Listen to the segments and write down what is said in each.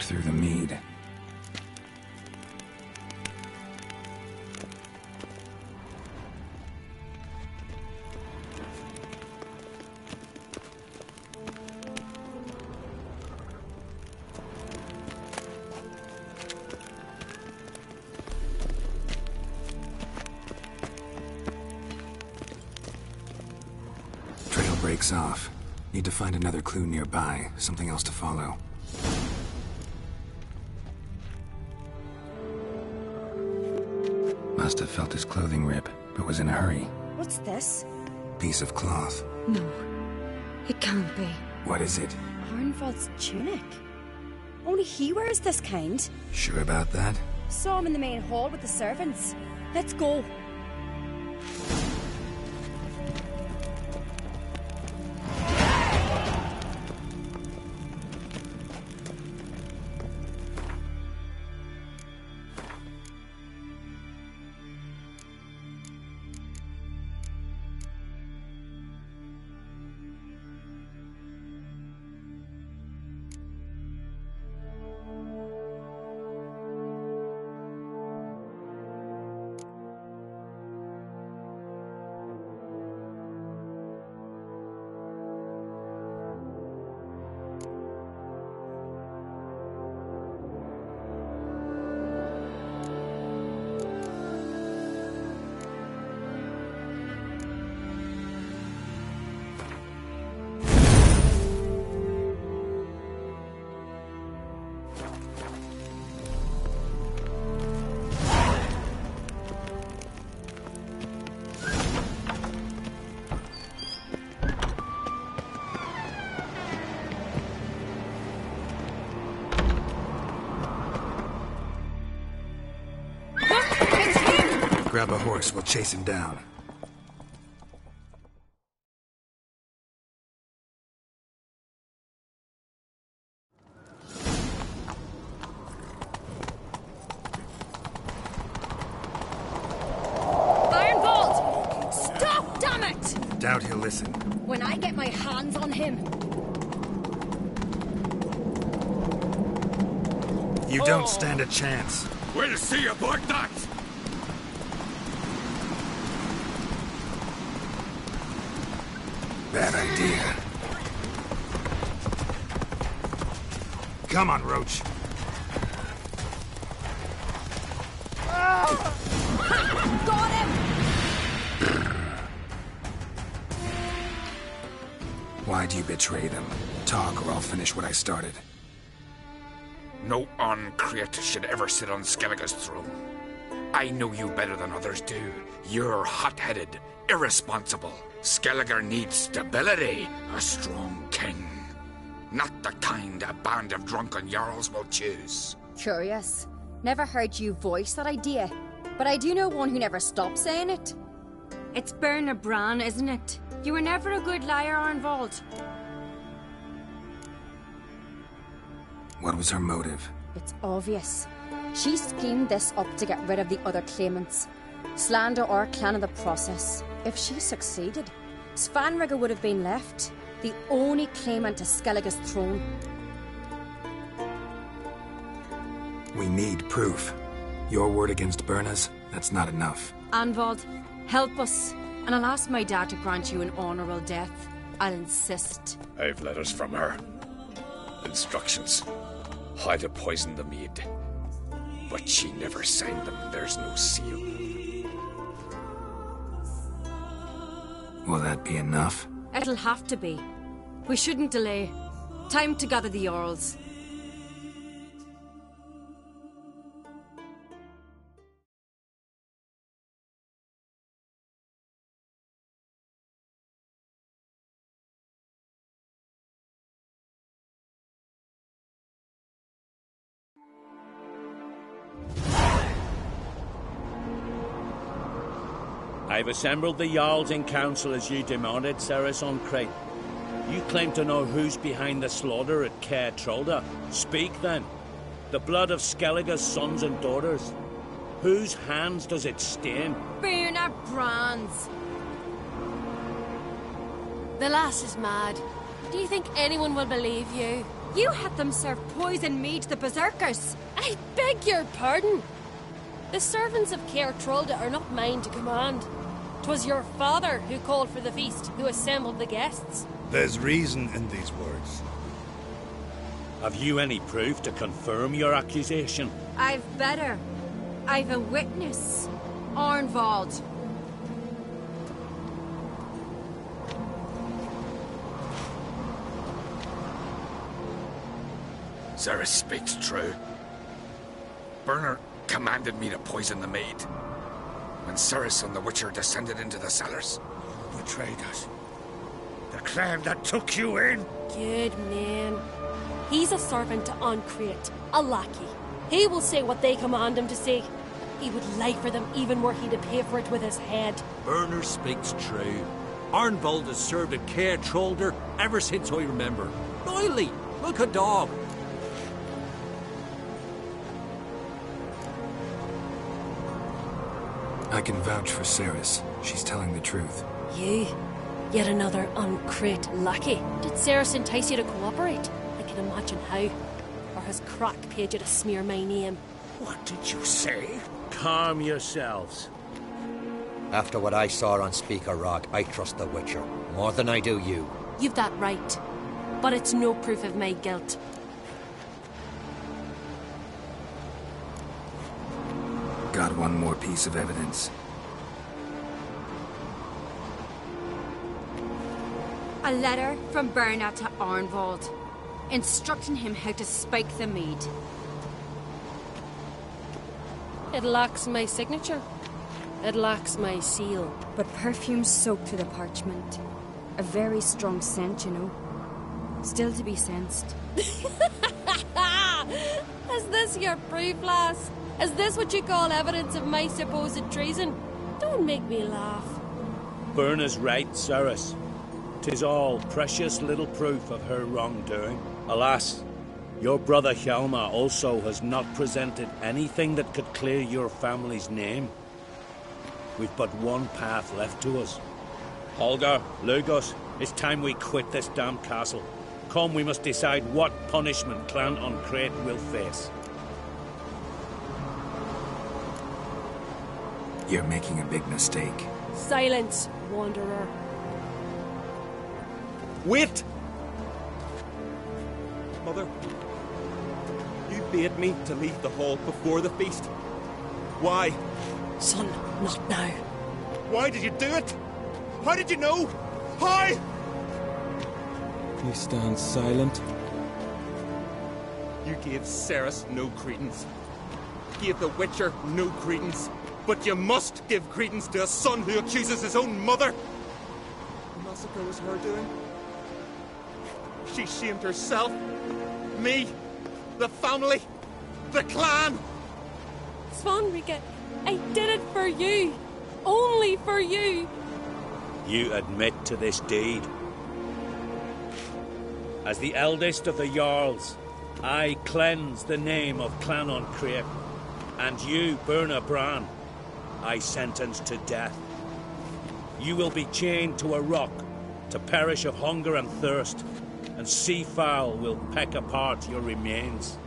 walked through the mead. Trail breaks off. Need to find another clue nearby, something else to follow. Must have felt his clothing rip, but was in a hurry. What's this? Piece of cloth. No, it can't be. What is it? Arnvald's tunic. Only he wears this kind. Sure about that? Saw him in the main hall with the servants. Let's go. Grab a horse, we'll chase him down. Ironbolt! Stop, damn it! Doubt he'll listen. When I get my hands on him. You don't stand a chance. We'll see about that! Bad idea. Come on, Roach. Got him! Why'd you betray them? Talk or I'll finish what I started. No uncreate should ever sit on Skellige's throne. I know you better than others do. You're hot-headed, irresponsible. Skellige needs stability, a strong king. Not the kind a band of drunken jarls will choose. Curious. Never heard you voice that idea, but I do know one who never stops saying it. It's Berna Bran, isn't it? You were never a good liar, Arnvald. What was her motive? It's obvious. She schemed this up to get rid of the other claimants. Slander our clan in the process. If she succeeded, Svanrige would have been left, the only claimant to Skellige's throne. We need proof. Your word against Berna's, that's not enough. Arnvald, help us, and I'll ask my dad to grant you an honourable death. I'll insist. I've letters from her. Instructions. How to poison the mead. But she never signed them. There's no seal. Will that be enough? It'll have to be. We shouldn't delay. Time to gather the Jarls. I've assembled the Jarls in council as you demanded, Ceres on Crate. You claim to know who's behind the slaughter at Caer Trolda. Speak then. The blood of Skellige's sons and daughters. Whose hands does it stain? Berna Bran's. The lass is mad. Do you think anyone will believe you? You had them serve poison mead to the berserkers. I beg your pardon. The servants of Caer Trolda are not mine to command. 'Twas your father who called for the feast, who assembled the guests. There's reason in these words. Have you any proof to confirm your accusation? I've better. I've a witness. Arnvald. Ceres speaks true. Bernard commanded me to poison the maid. When Ceres and the Witcher descended into the cellars. Betrayed us. The clan that took you in. Good man. He's a servant to Uncreate, a lackey. He will say what they command him to say. He would lie for them even were he to pay for it with his head. Bernard speaks true. Arnvald has served at Caer Trolder ever since I remember. Loyally, like a dog. I can vouch for Ceres. She's telling the truth. You? Yet another Uncreate lackey. Did Ceres entice you to cooperate? I can imagine how. Or has Crack paid you to smear my name? What did you say? Calm yourselves. After what I saw on Speaker Rock, I trust the Witcher more than I do you. You've that right. But it's no proof of my guilt. Got one more piece of evidence. A letter from Bernard to Arnvald, instructing him how to spike the mead. It lacks my signature. It lacks my seal. But perfume soaked through the parchment. A very strong scent, you know. Still to be sensed. Is this your proof, lass? Is this what you call evidence of my supposed treason? Don't make me laugh. Berna's right, Ceres. 'Tis all precious little proof of her wrongdoing. Alas, your brother Hjalmar also has not presented anything that could clear your family's name. We've but one path left to us. Holger, Lugos, it's time we quit this damn castle. Come, we must decide what punishment Clan Uncreate will face. You're making a big mistake. Silence, wanderer. Wait! Mother, you bade me to leave the hall before the feast. Why? Son, not now. Why did you do it? How did you know? How? You stand silent. You gave Ceres no credence. Gave the Witcher no credence. But you must give credence to a son who accuses his own mother. The massacre was her doing. She shamed herself, me, the family, the clan. Svanrika, I did it for you. Only for you. You admit to this deed. As the eldest of the Jarls, I cleanse the name of Clan Uncreate, and you, Berna Bran, I sentence to death. You will be chained to a rock to perish of hunger and thirst, and sea fowl will peck apart your remains.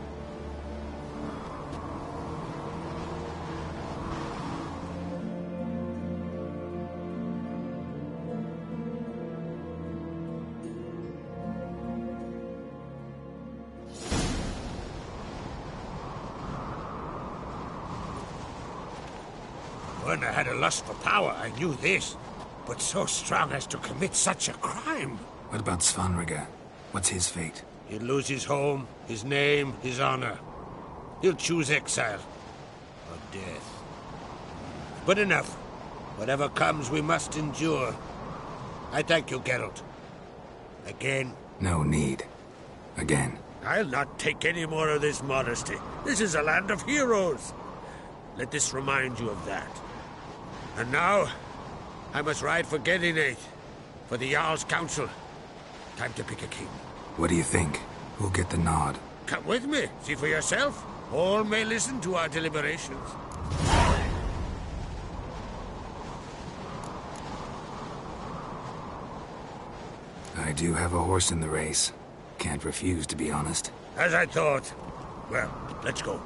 When I had a lust for power, I knew this. But so strong as to commit such a crime. What about Svanrika? What's his fate? He'll lose his home, his name, his honor. He'll choose exile. Or death. But enough. Whatever comes, we must endure. I thank you, Geralt. Again. No need. Again. I'll not take any more of this modesty. This is a land of heroes. Let this remind you of that. And now, I must ride for Gedinate, for the Jarl's Council. Time to pick a king. What do you think? Who'll get the nod? Come with me, see for yourself. All may listen to our deliberations. I do have a horse in the race. Can't refuse, to be honest. As I thought. Well, let's go.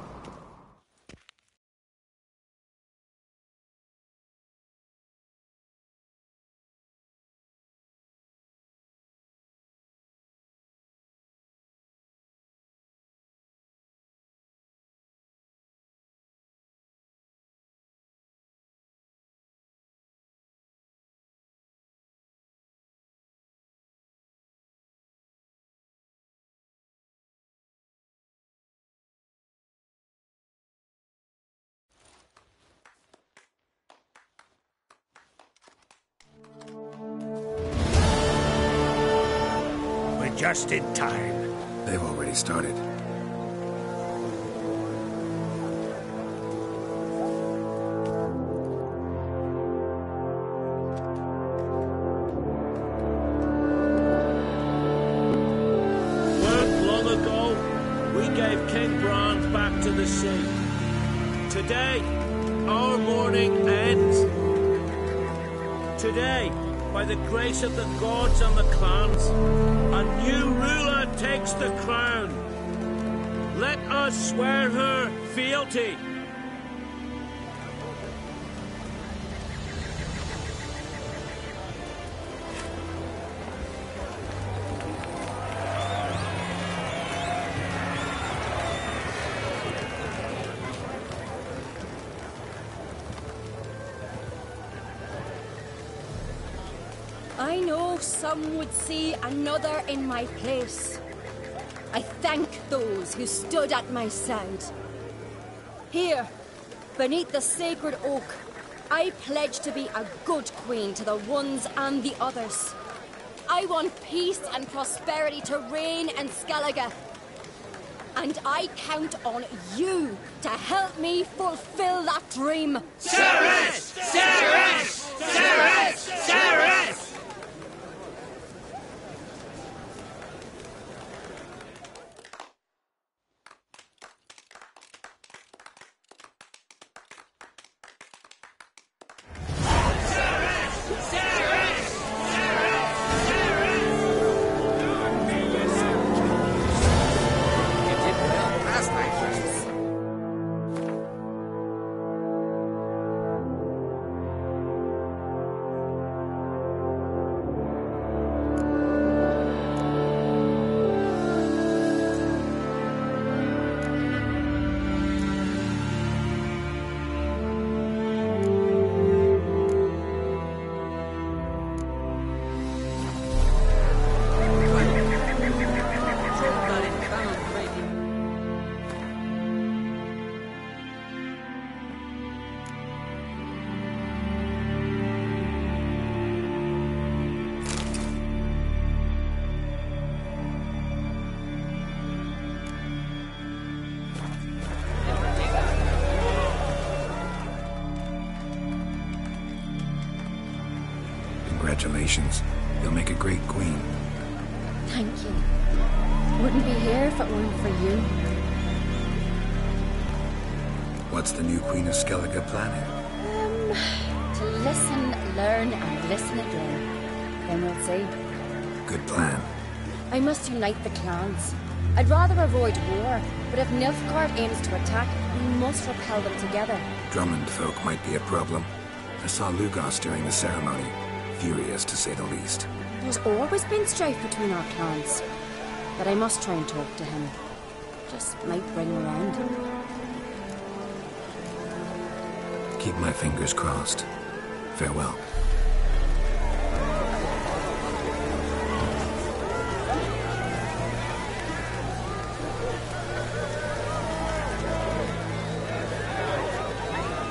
Just in time. They've already started. Weren't long ago, we gave King Bran back to the sea. Today, our mourning ends. Today, by the grace of the gods and the clans, a new ruler takes the crown. Let us swear her fealty. I know some would see another in my place. I thank those who stood at my side. Here, beneath the sacred oak, I pledge to be a good queen to the ones and the others. I want peace and prosperity to reign in Skellige. And I count on you to help me fulfill that dream. Ceres! Ceres! Ceres! Ceres! Congratulations. You'll make a great queen. Thank you. Wouldn't be here if it weren't for you. What's the new Queen of Skellige planning? To listen, learn, and listen again. Then we'll see. Good plan. I must unite the clans. I'd rather avoid war, but if Nilfgaard aims to attack, we must repel them together. Drummond folk might be a problem. I saw Lugos during the ceremony. Furious, to say the least. There's always been strife between our clans. But I must try and talk to him. Just might bring him around. Keep my fingers crossed. Farewell.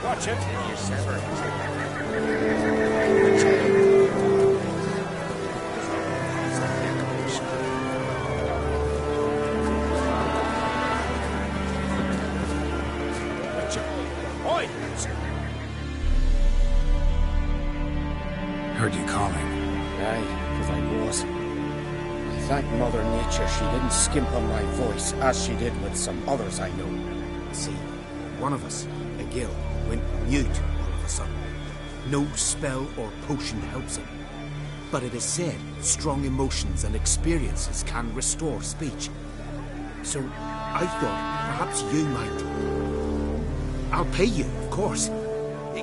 Watch it. You sever it. Heard you calling. Aye, because I was. I thank Mother Nature she didn't skimp on my voice, as she did with some others I know. See, one of us, a gill, went mute all of a sudden. No spell or potion helps him. But it is said strong emotions and experiences can restore speech. So I thought perhaps you might... I'll pay you, of course.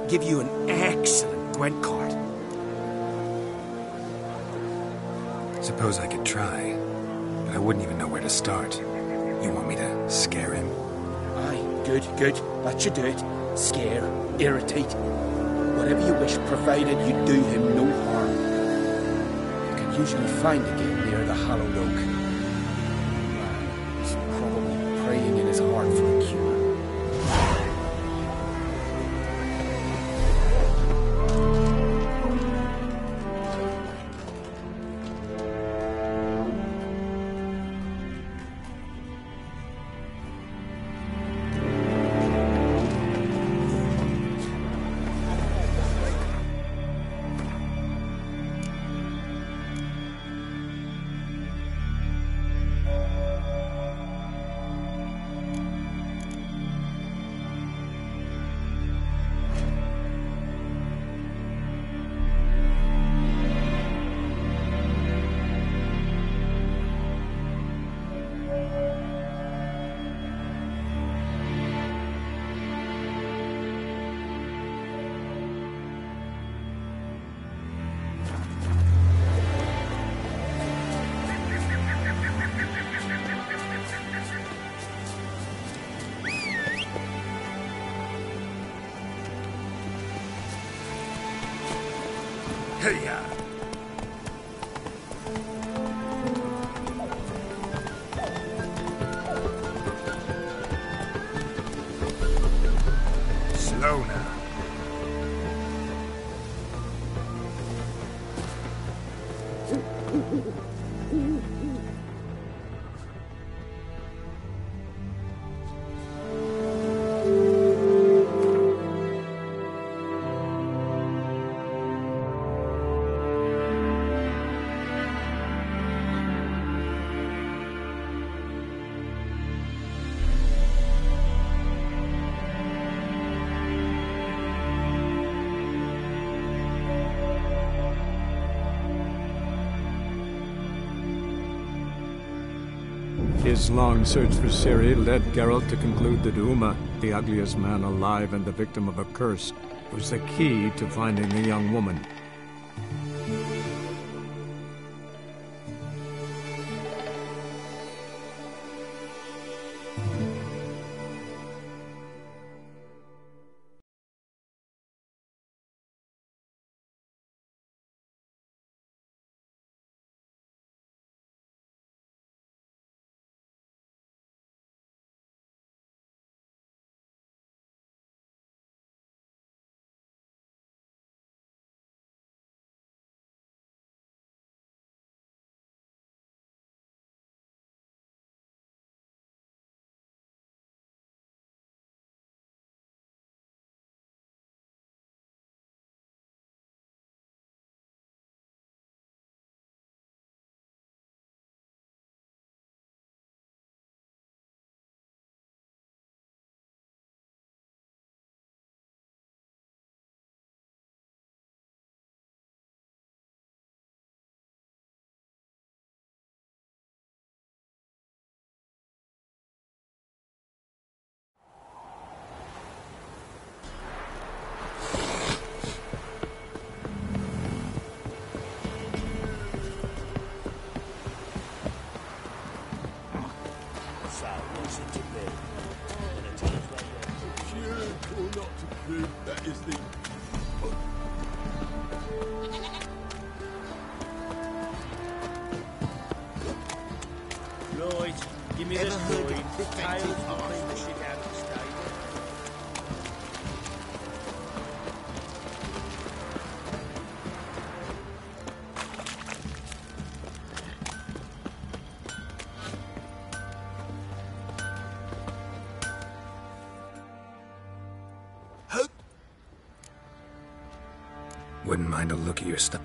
Give you an excellent Gwent card. Suppose I could try, but I wouldn't even know where to start. You want me to scare him? Aye, good. That should do it. Scare, irritate. Whatever you wish, provided you do him no harm. You can usually find a gate near the Hallowed Oak. He's probably praying in his heart for a cure. Hey-ya! Slow now. His long search for Ciri led Geralt to conclude that Uma, the ugliest man alive and the victim of a curse, was the key to finding the young woman. Right, give me this coin. Tails will clean the shit out of the stable. Wouldn't mind a look at your stuff.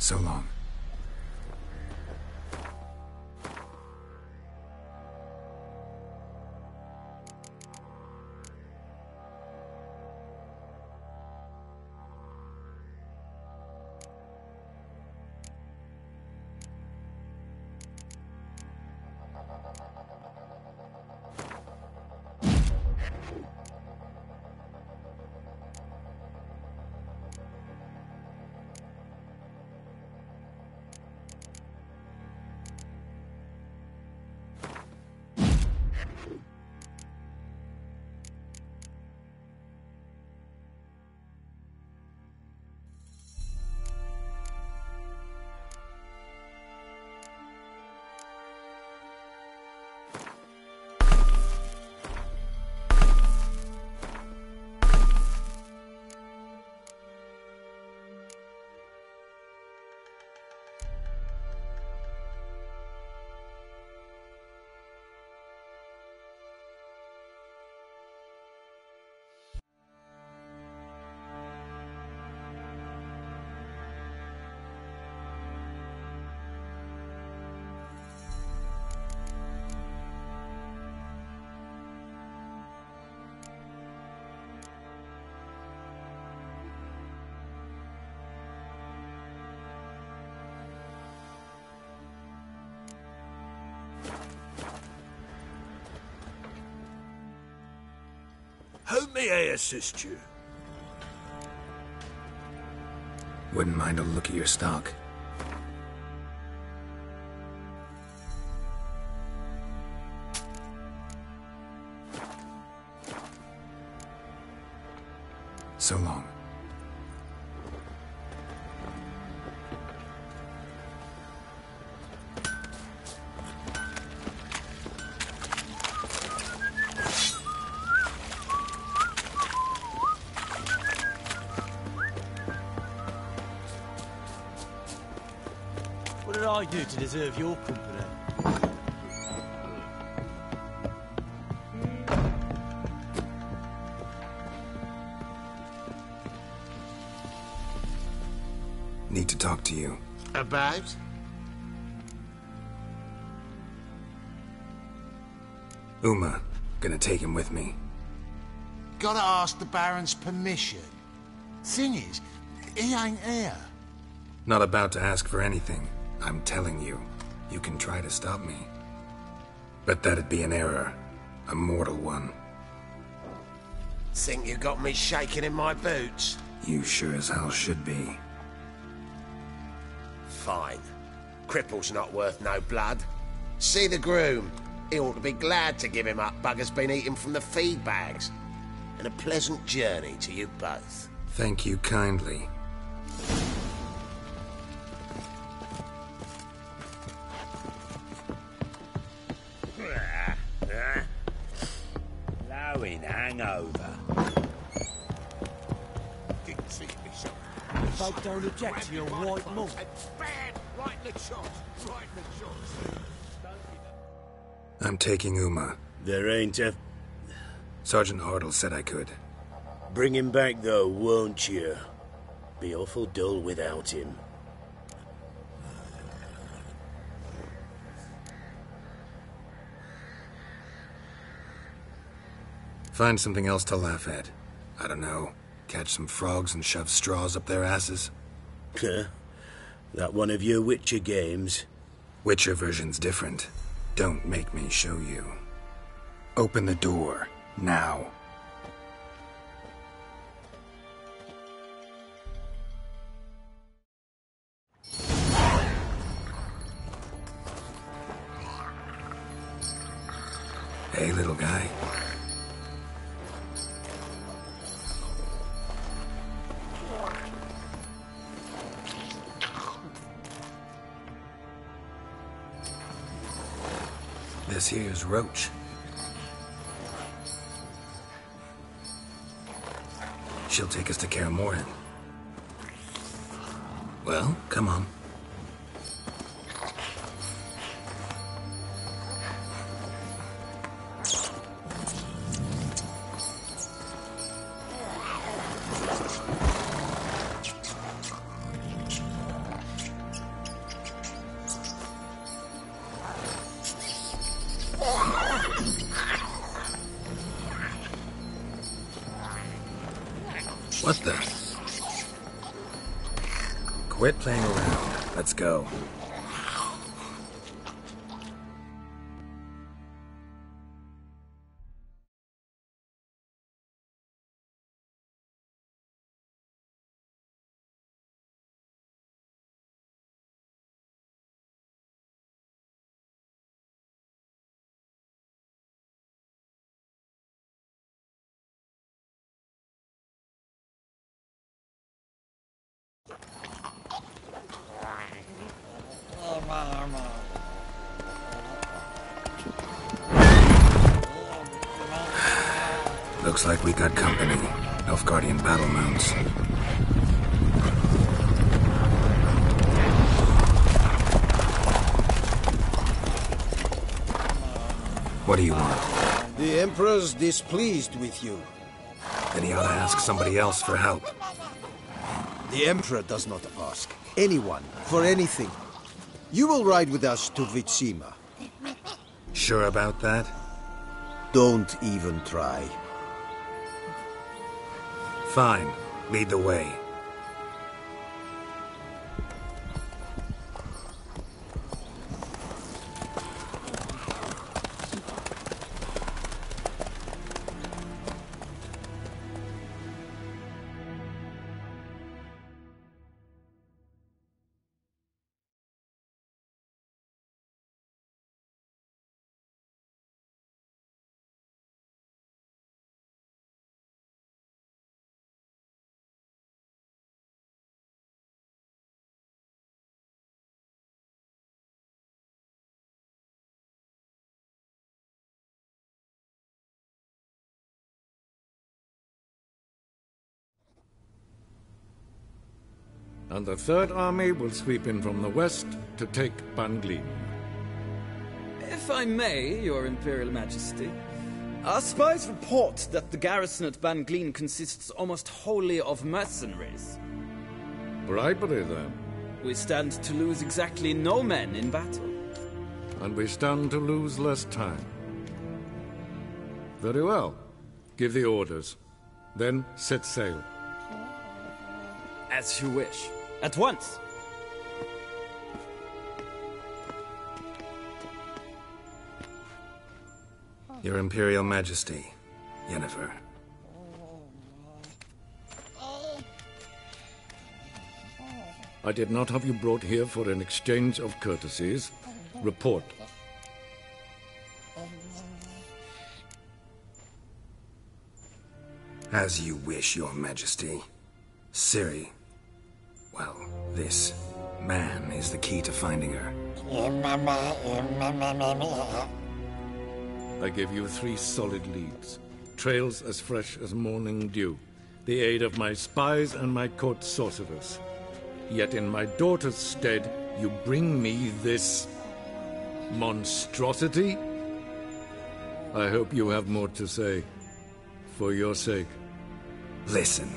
So long. How may I assist you? Wouldn't mind a look at your stock. So long. What did I do to deserve your company? Need to talk to you. About? Uma. Gonna take him with me. Gotta ask the Baron's permission. Thing is, he ain't here. Not about to ask for anything. I'm telling you. You can try to stop me. But that'd be an error. A mortal one. Think you got me shaking in my boots? You sure as hell should be. Fine. Cripple's not worth no blood. See the groom. He ought to be glad to give him up. Bugger's been eating from the feed bags. And a pleasant journey to you both. Thank you kindly. Blowing hangover. Folk don't object to your white mug. Right in the shot. Right in the shot. I'm taking Uma. There ain't a... Sergeant Hartle said I could. Bring him back, though, won't you? Be awful dull without him. Find something else to laugh at. I don't know. Catch some frogs and shove straws up their asses. That one of your Witcher games? Witcher version's different. Don't make me show you. Open the door. Now. Hey, little guy. This here's Roach. She'll take us to Kaer Morhen. Well, come on. What the? Quit playing around. Let's go. Looks like we got company. Nilfgaardian battle mounts. What do you want? The Emperor's displeased with you. Then he ought to ask somebody else for help. The Emperor does not ask anyone for anything. You will ride with us to Vitsima. Sure about that? Don't even try. Fine. Lead the way. And the Third Army will sweep in from the west to take Banglin. If I may, Your Imperial Majesty, our spies report that the garrison at Banglin consists almost wholly of mercenaries. Bribery, then. We stand to lose exactly no men in battle. And we stand to lose less time. Very well. Give the orders. Then set sail. As you wish. At once! Your Imperial Majesty, Yennefer. I did not have you brought here for an exchange of courtesies. Report. As you wish, Your Majesty. Ciri. Well, this man is the key to finding her. I gave you 3 solid leads. Trails as fresh as morning dew. The aid of my spies and my court sorcerers. Yet in my daughter's stead, you bring me this monstrosity? I hope you have more to say. For your sake. Listen,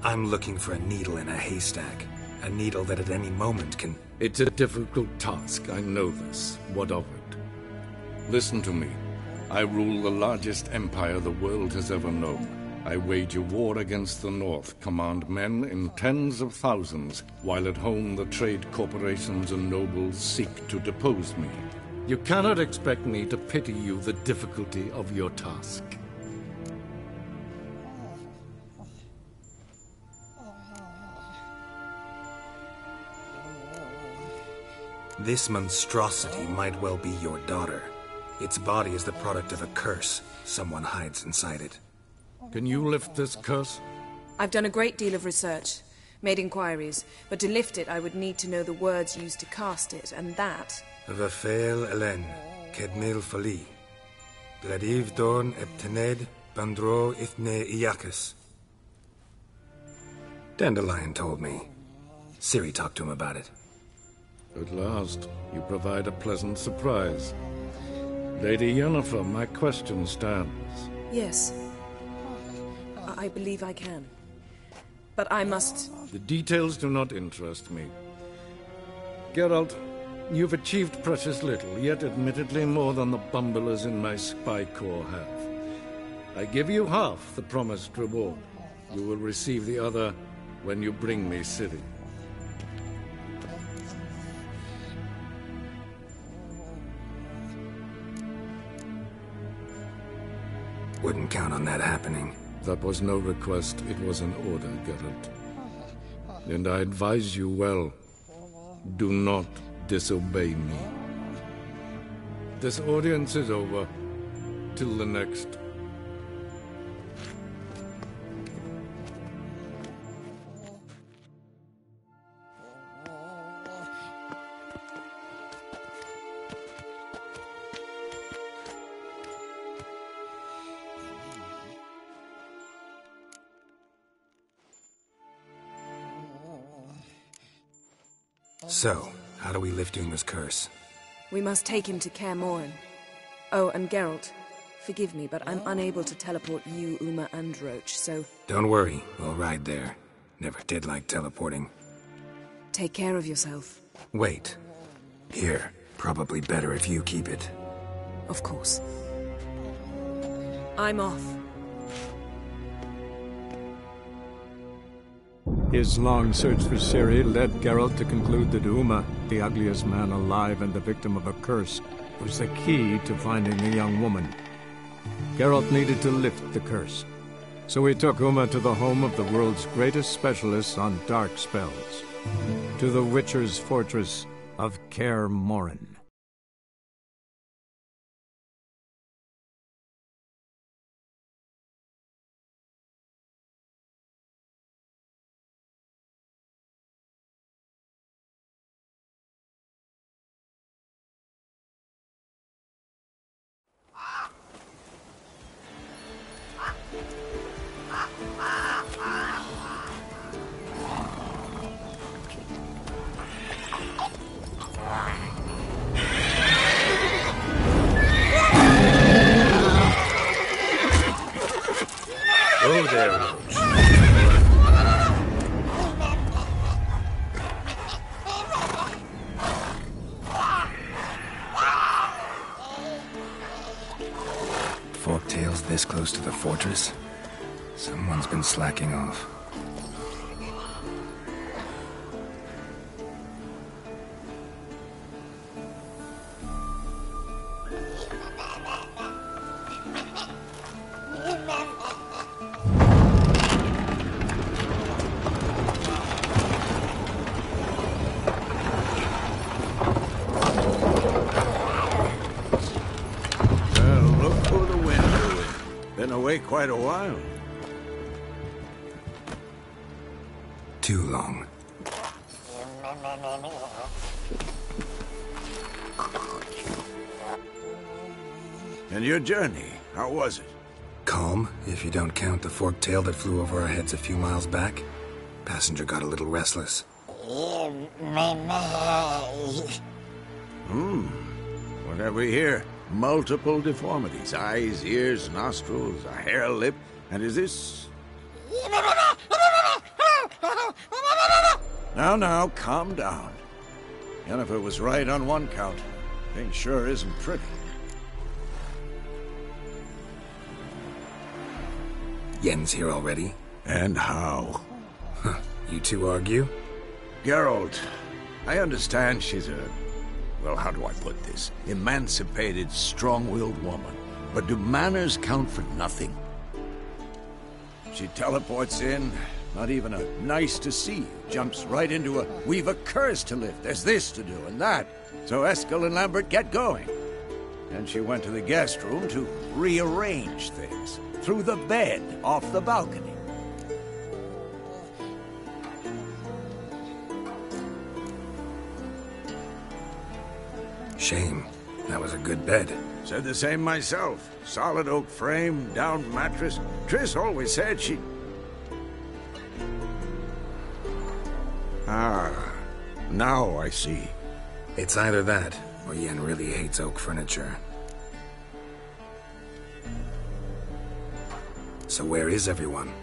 I'm looking for a needle in a haystack. A needle that at any moment can... It's a difficult task, I know this. What of it? Listen to me. I rule the largest empire the world has ever known. I wage a war against the North, command men in tens of thousands, while at home the trade corporations and nobles seek to depose me. You cannot expect me to pity you the difficulty of your task. This monstrosity might well be your daughter. Its body is the product of a curse. Someone hides inside it. Can you lift this curse? I've done a great deal of research, made inquiries, but to lift it I would need to know the words used to cast it, and that... Vafael Elen, Kedmil Fali. Bladiv Dorn Eptened, Bandro Ithne Iacus. Dandelion told me. Ciri talked to him about it. At last, you provide a pleasant surprise. Lady Yennefer, my question stands. Yes. I believe I can. But I must... The details do not interest me. Geralt, you've achieved precious little, yet admittedly more than the bumblers in my spy corps have. I give you half the promised reward. You will receive the other when you bring me Ciri. Wouldn't count on that happening. That was no request, it was an order, Geralt. And I advise you well. Do not disobey me. This audience is over. Till the next. So, how do we lift Uma's curse? We must take him to Kaer Morhen. Oh, and Geralt, forgive me, but I'm unable to teleport you, Uma, and Roach, so... Don't worry, we'll ride there. Never did like teleporting. Take care of yourself. Wait. Here, probably better if you keep it. Of course. I'm off. His long search for Ciri led Geralt to conclude that Uma, the ugliest man alive and the victim of a curse, was the key to finding the young woman. Geralt needed to lift the curse, so he took Uma to the home of the world's greatest specialists on dark spells, to the Witcher's fortress of Kaer Morhen. Oh, there, Roach. Forktail's this close to the fortress? Someone's been slacking off. Quite a while. Too long. And your journey, how was it? Calm, if you don't count the forktail that flew over our heads a few miles back. Passenger got a little restless. What have we here? Multiple deformities. Eyes, ears, nostrils, a hair lip. And is this... Now, calm down. Yennefer was right on one count. Thing sure isn't pretty. Yen's here already? And how? You two argue? Geralt, I understand she's a... Well, how do I put this? Emancipated, strong-willed woman. But do manners count for nothing? She teleports in, not even a nice to see, jumps right into a, we've a curse to lift, there's this to do and that. So Eskel and Lambert get going. And she went to the guest room to rearrange things. Through the bed, off the balcony. Shame. That was a good bed. Said the same myself. Solid oak frame, down mattress. Triss always said she... Ah, now I see. It's either that, or Yen really hates oak furniture. So where is everyone?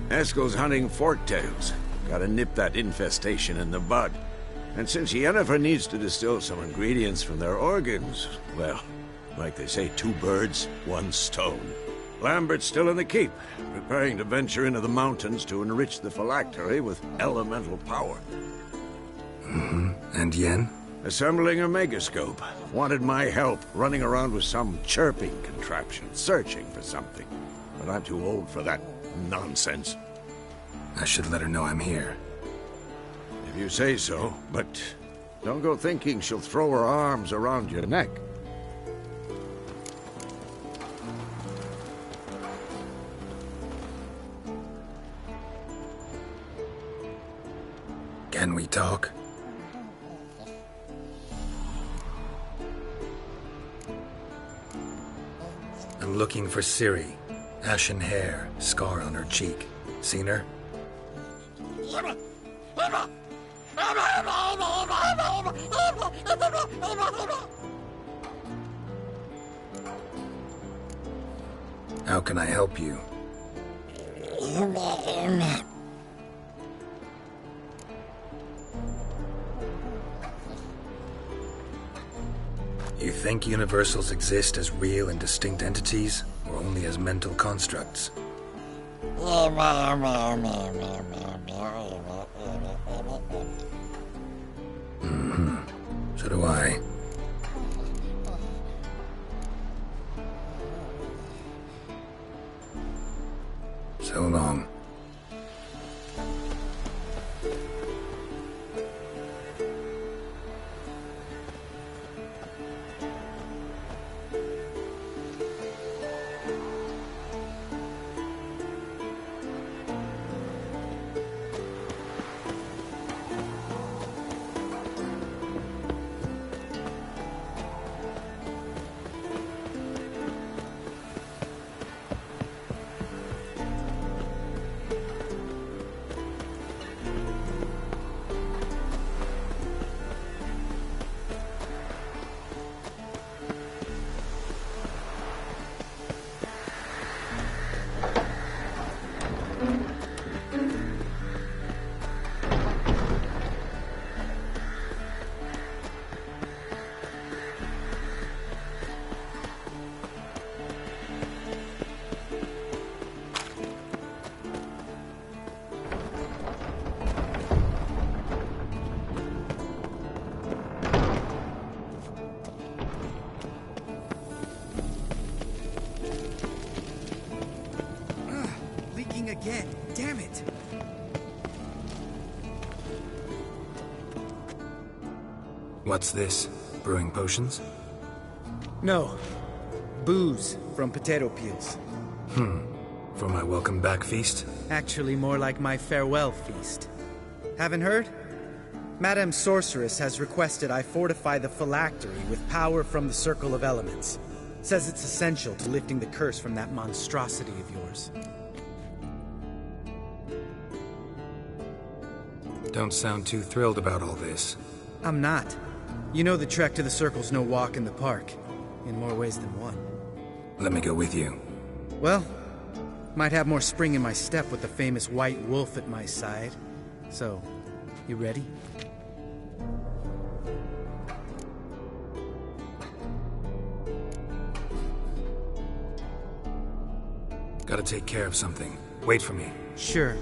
Eskel's hunting forktails. Gotta nip that infestation in the bud. And since Yennefer needs to distill some ingredients from their organs, well, like they say, 2 birds, 1 stone. Lambert's still in the keep, preparing to venture into the mountains to enrich the phylactery with elemental power. Mm-hmm. And Yen? Assembling a megascope. Wanted my help running around with some chirping contraption, searching for something. But I'm too old for that nonsense. I should let her know I'm here. If you say so, but don't go thinking she'll throw her arms around your neck. Can we talk? I'm looking for Ciri. Ashen hair, scar on her cheek. Seen her? How can I help you? You think universals exist as real and distinct entities, or only as mental constructs? Mm-hmm. So do I. So long. Again. Damn it! What's this? Brewing potions? No. Booze from potato peels. For my welcome back feast? Actually, more like my farewell feast. Haven't heard? Madame Sorceress has requested I fortify the phylactery with power from the Circle of Elements. Says it's essential to lifting the curse from that monstrosity of yours. Don't sound too thrilled about all this. I'm not. You know the trek to the Circle's no walk in the park. In more ways than one. Let me go with you. Well, might have more spring in my step with the famous white wolf at my side. So, you ready? Gotta take care of something. Wait for me. Sure.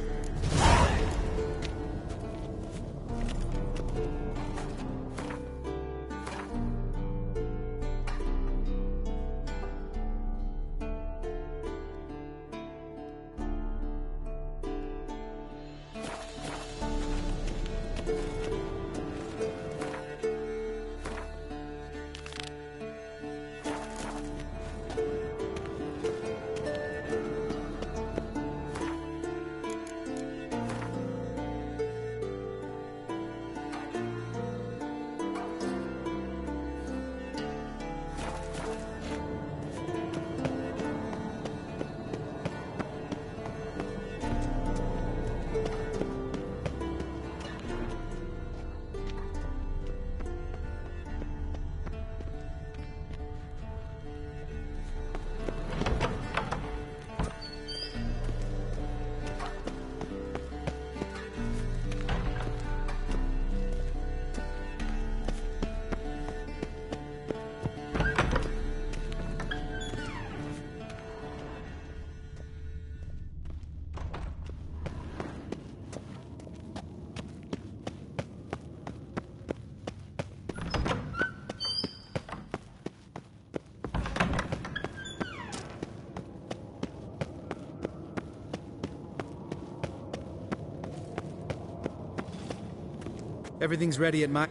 Everything's ready at my...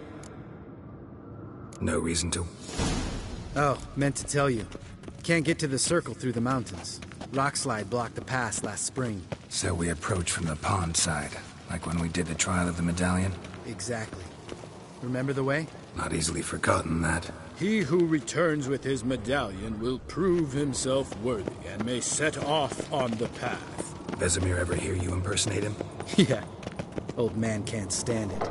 No reason to. Oh, meant to tell you. Can't get to the circle through the mountains. Rockslide blocked the pass last spring. So we approach from the pond side, like when we did the trial of the medallion? Exactly. Remember the way? Not easily forgotten, that. He who returns with his medallion will prove himself worthy and may set off on the path. Vesemir ever hear you impersonate him? Yeah. Old man can't stand it.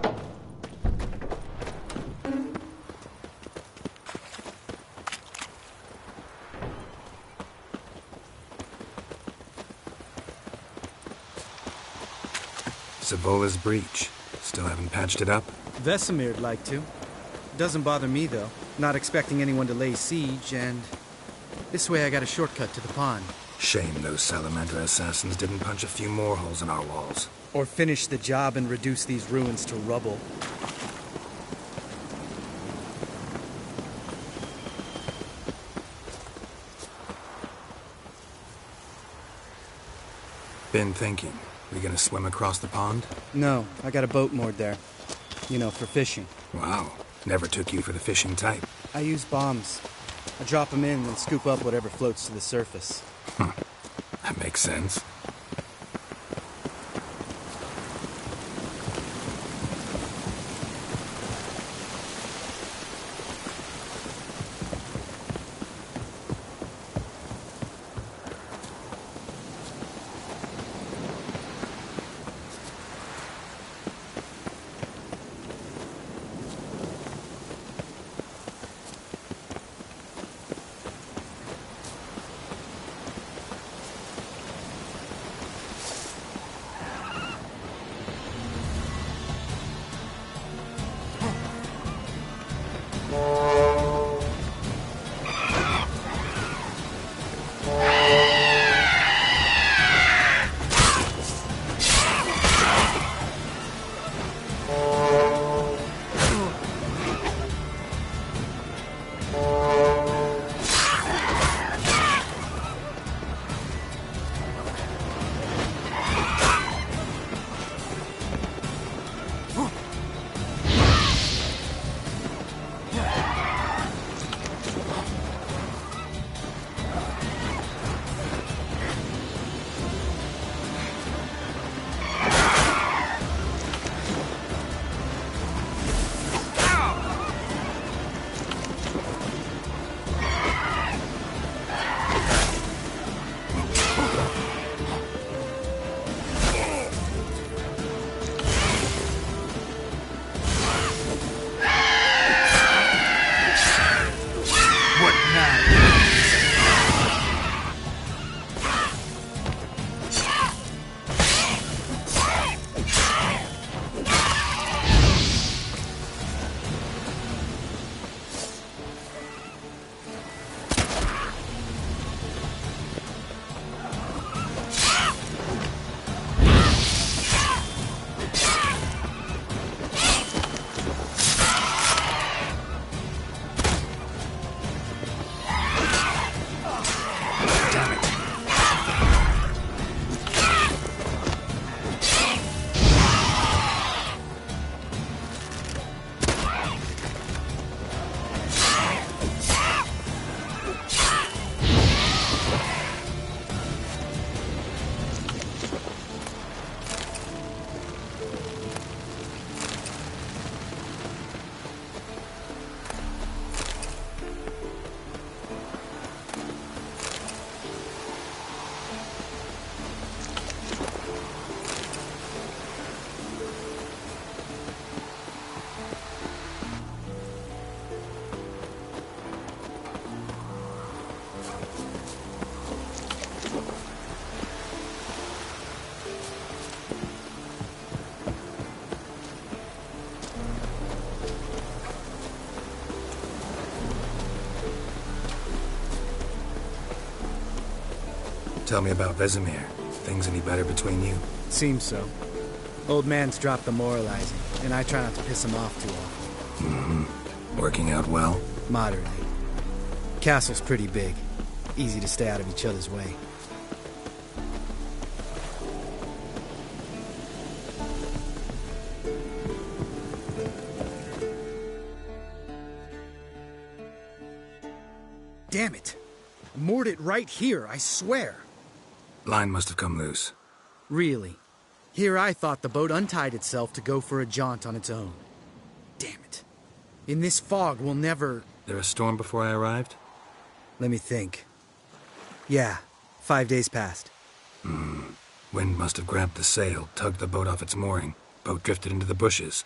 Savola's breach. Still haven't patched it up? Vesemir'd like to. Doesn't bother me, though. Not expecting anyone to lay siege, and... this way I got a shortcut to the pond. Shame those Salamander assassins didn't punch a few more holes in our walls. Or finish the job and reduce these ruins to rubble. Been thinking. We gonna swim across the pond? No, I got a boat moored there. You know, for fishing. Wow. Never took you for the fishing type. I use bombs. I drop them in and scoop up whatever floats to the surface. That makes sense. Tell me about Vesemir. Things any better between you? Seems so. Old man's dropped the moralizing, and I try not to piss him off too often. Mm-hmm. Working out well? Moderately. Castle's pretty big. Easy to stay out of each other's way. damn it. I moored it right here, I swear. Line must have come loose. Really? Here I thought the boat untied itself to go for a jaunt on its own. Damn it. In this fog, we'll never... There a storm before I arrived? Let me think. Yeah, 5 days passed. Wind must have grabbed the sail, tugged the boat off its mooring. Boat drifted into the bushes.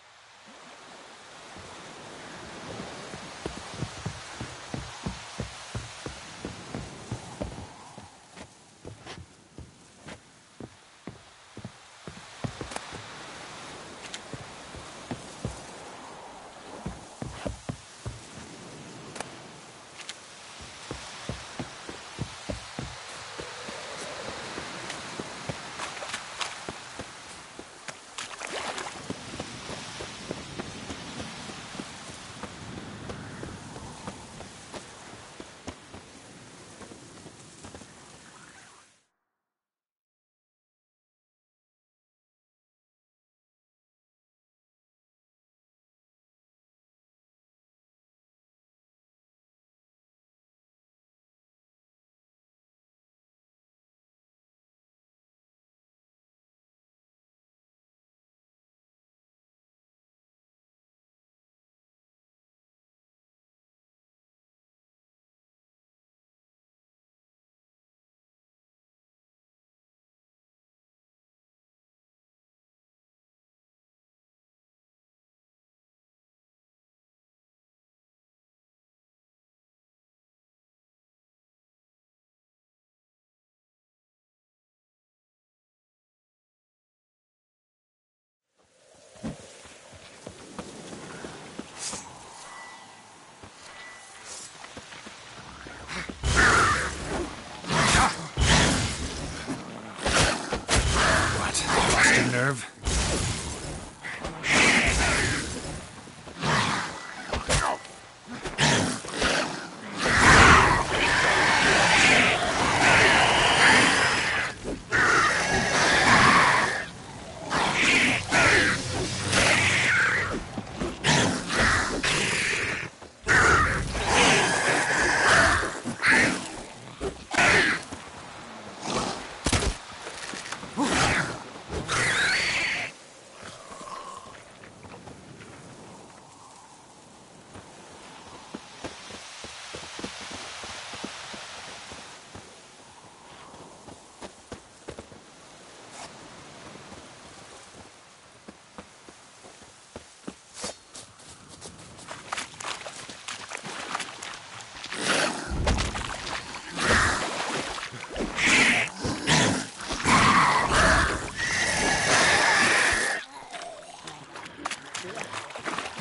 Nerve.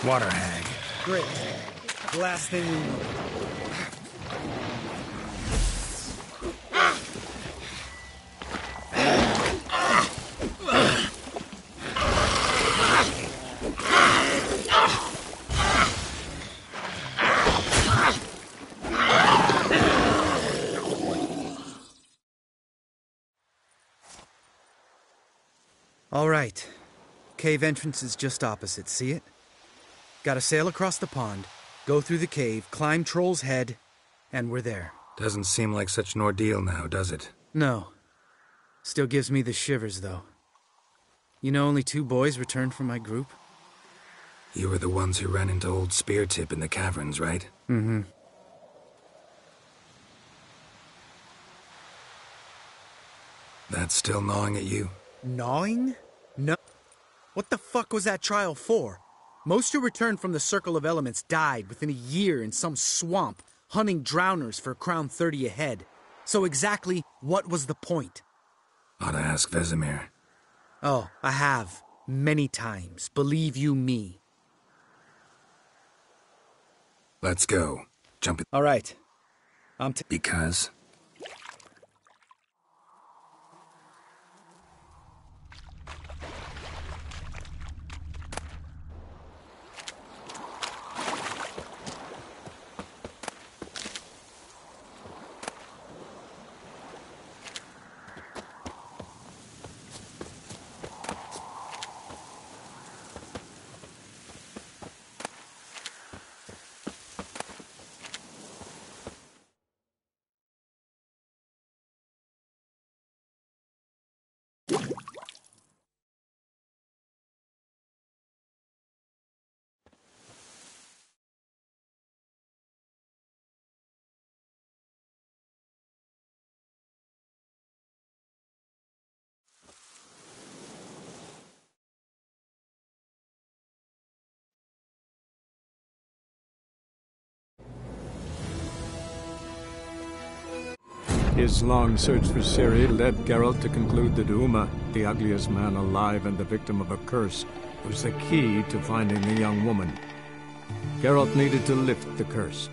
Water hag. Great. Last thing we know. All right. Cave entrance is just opposite, see it? Gotta sail across the pond, go through the cave, climb Troll's Head, and we're there. Doesn't seem like such an ordeal now, does it? No. Still gives me the shivers, though. You know only 2 boys returned from my group? You were the ones who ran into old Speartip in the caverns, right? Mm-hmm. That's still gnawing at you? Gnawing? No. What the fuck was that trial for? Most who returned from the Circle of Elements died within a year in some swamp, hunting drowners for Crown 30 a head. So exactly what was the point? Ought to ask Vesemir. Oh, I have. Many times. Believe you me. Let's go. Jump in. All right. Because? His long search for Ciri led Geralt to conclude that Uma, the ugliest man alive and the victim of a curse, was the key to finding the young woman. Geralt needed to lift the curse,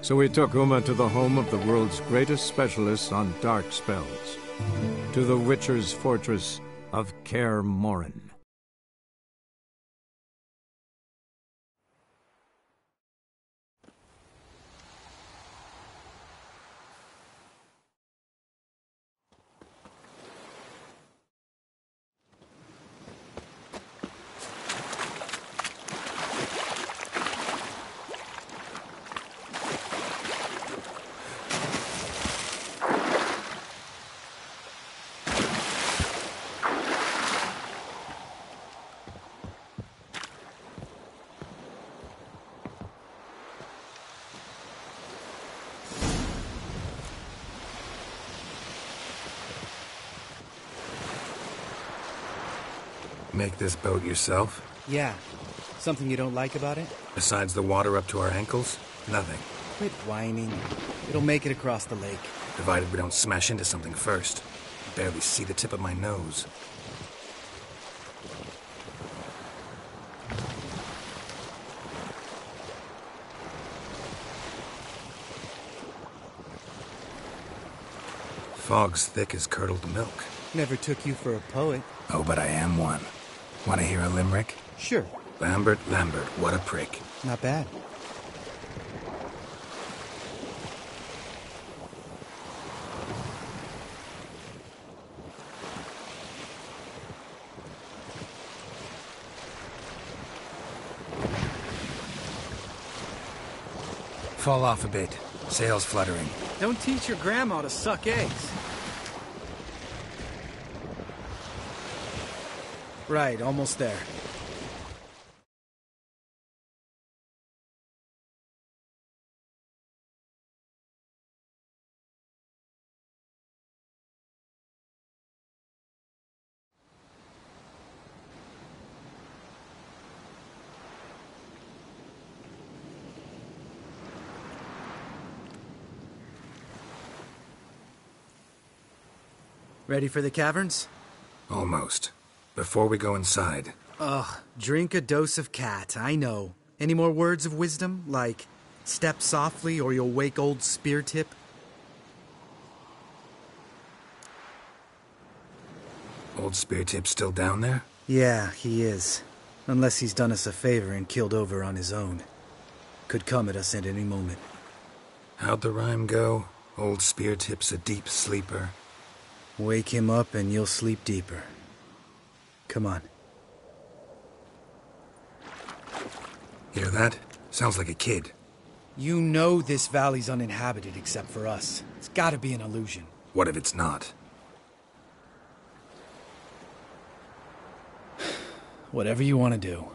so he took Uma to the home of the world's greatest specialist on dark spells, to the Witcher's fortress of Kaer Morhen. Make this boat yourself? Yeah. Something you don't like about it? Besides the water up to our ankles? Nothing. Quit whining. It'll make it across the lake. Provided we don't smash into something first. I barely see the tip of my nose. Fog's thick as curdled milk. Never took you for a poet. Oh, but I am one. Want to hear a limerick? Sure. Lambert, Lambert, what a prick. Not bad. Fall off a bit. Sails fluttering. Don't teach your grandma to suck eggs. Right, almost there. Ready for the caverns? Almost. Before we go inside. Ugh, drink a dose of cat, I know. Any more words of wisdom? Like, step softly or you'll wake old Spear Tip? Old Spear Tip's still down there? Yeah, he is. Unless he's done us a favor and killed over on his own. Could come at us at any moment. How'd the rhyme go? Old Spear Tip's a deep sleeper. Wake him up and you'll sleep deeper. Come on. Hear that? Sounds like a kid. You know this valley's uninhabited except for us. It's gotta be an illusion. What if it's not? Whatever you want to do.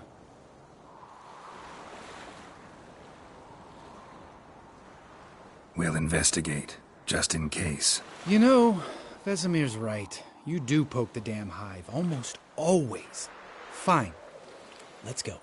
We'll investigate, just in case. You know, Vesemir's right. You do poke the damn hive, almost always. Fine. Let's go.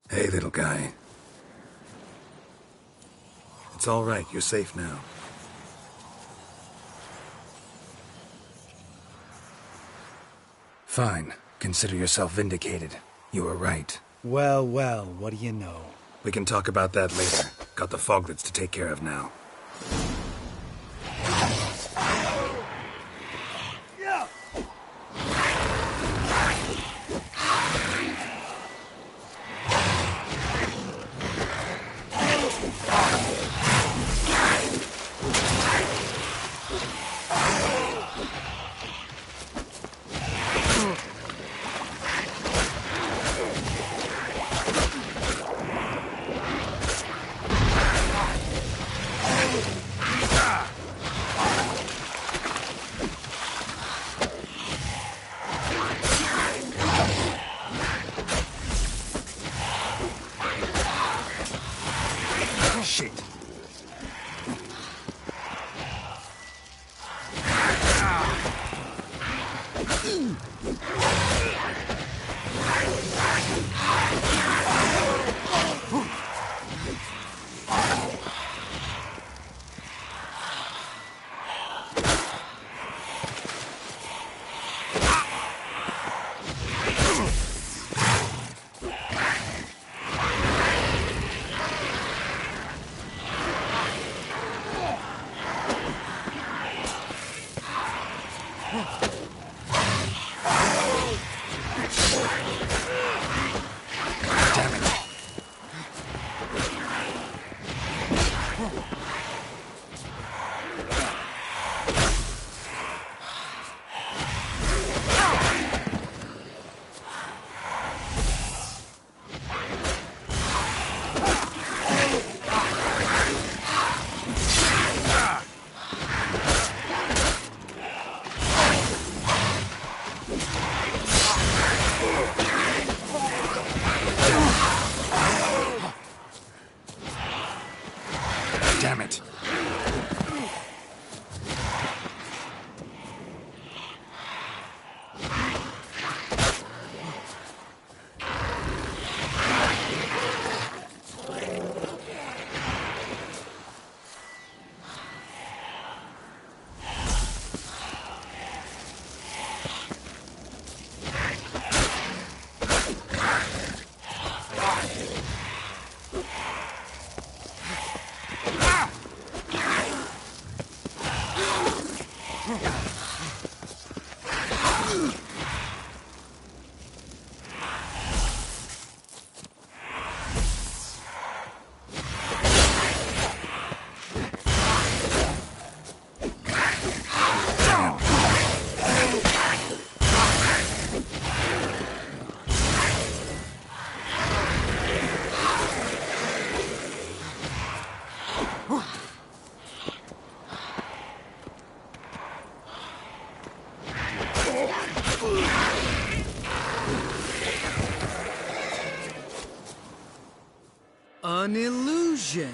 Hey, little guy. It's all right. You're safe now. Fine. Consider yourself vindicated. You were right. Well, well, what do you know? We can talk about that later. Got the foglets to take care of now. Shit. Damn it. An illusion.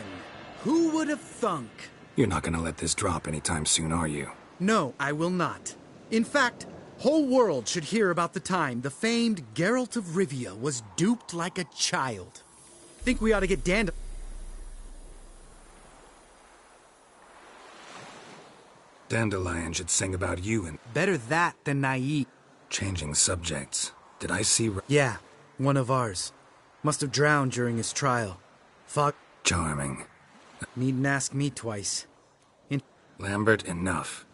Who would have thunk? You're not gonna let this drop anytime soon, are you? No, I will not. In fact, whole world should hear about the time the famed Geralt of Rivia was duped like a child. Think we ought to get Dandelion should sing about you and... Better that than naive. Changing subjects. Did I see... Yeah, one of ours. Must have drowned during his trial. Fuck. Charming. Needn't ask me twice. Lambert, enough.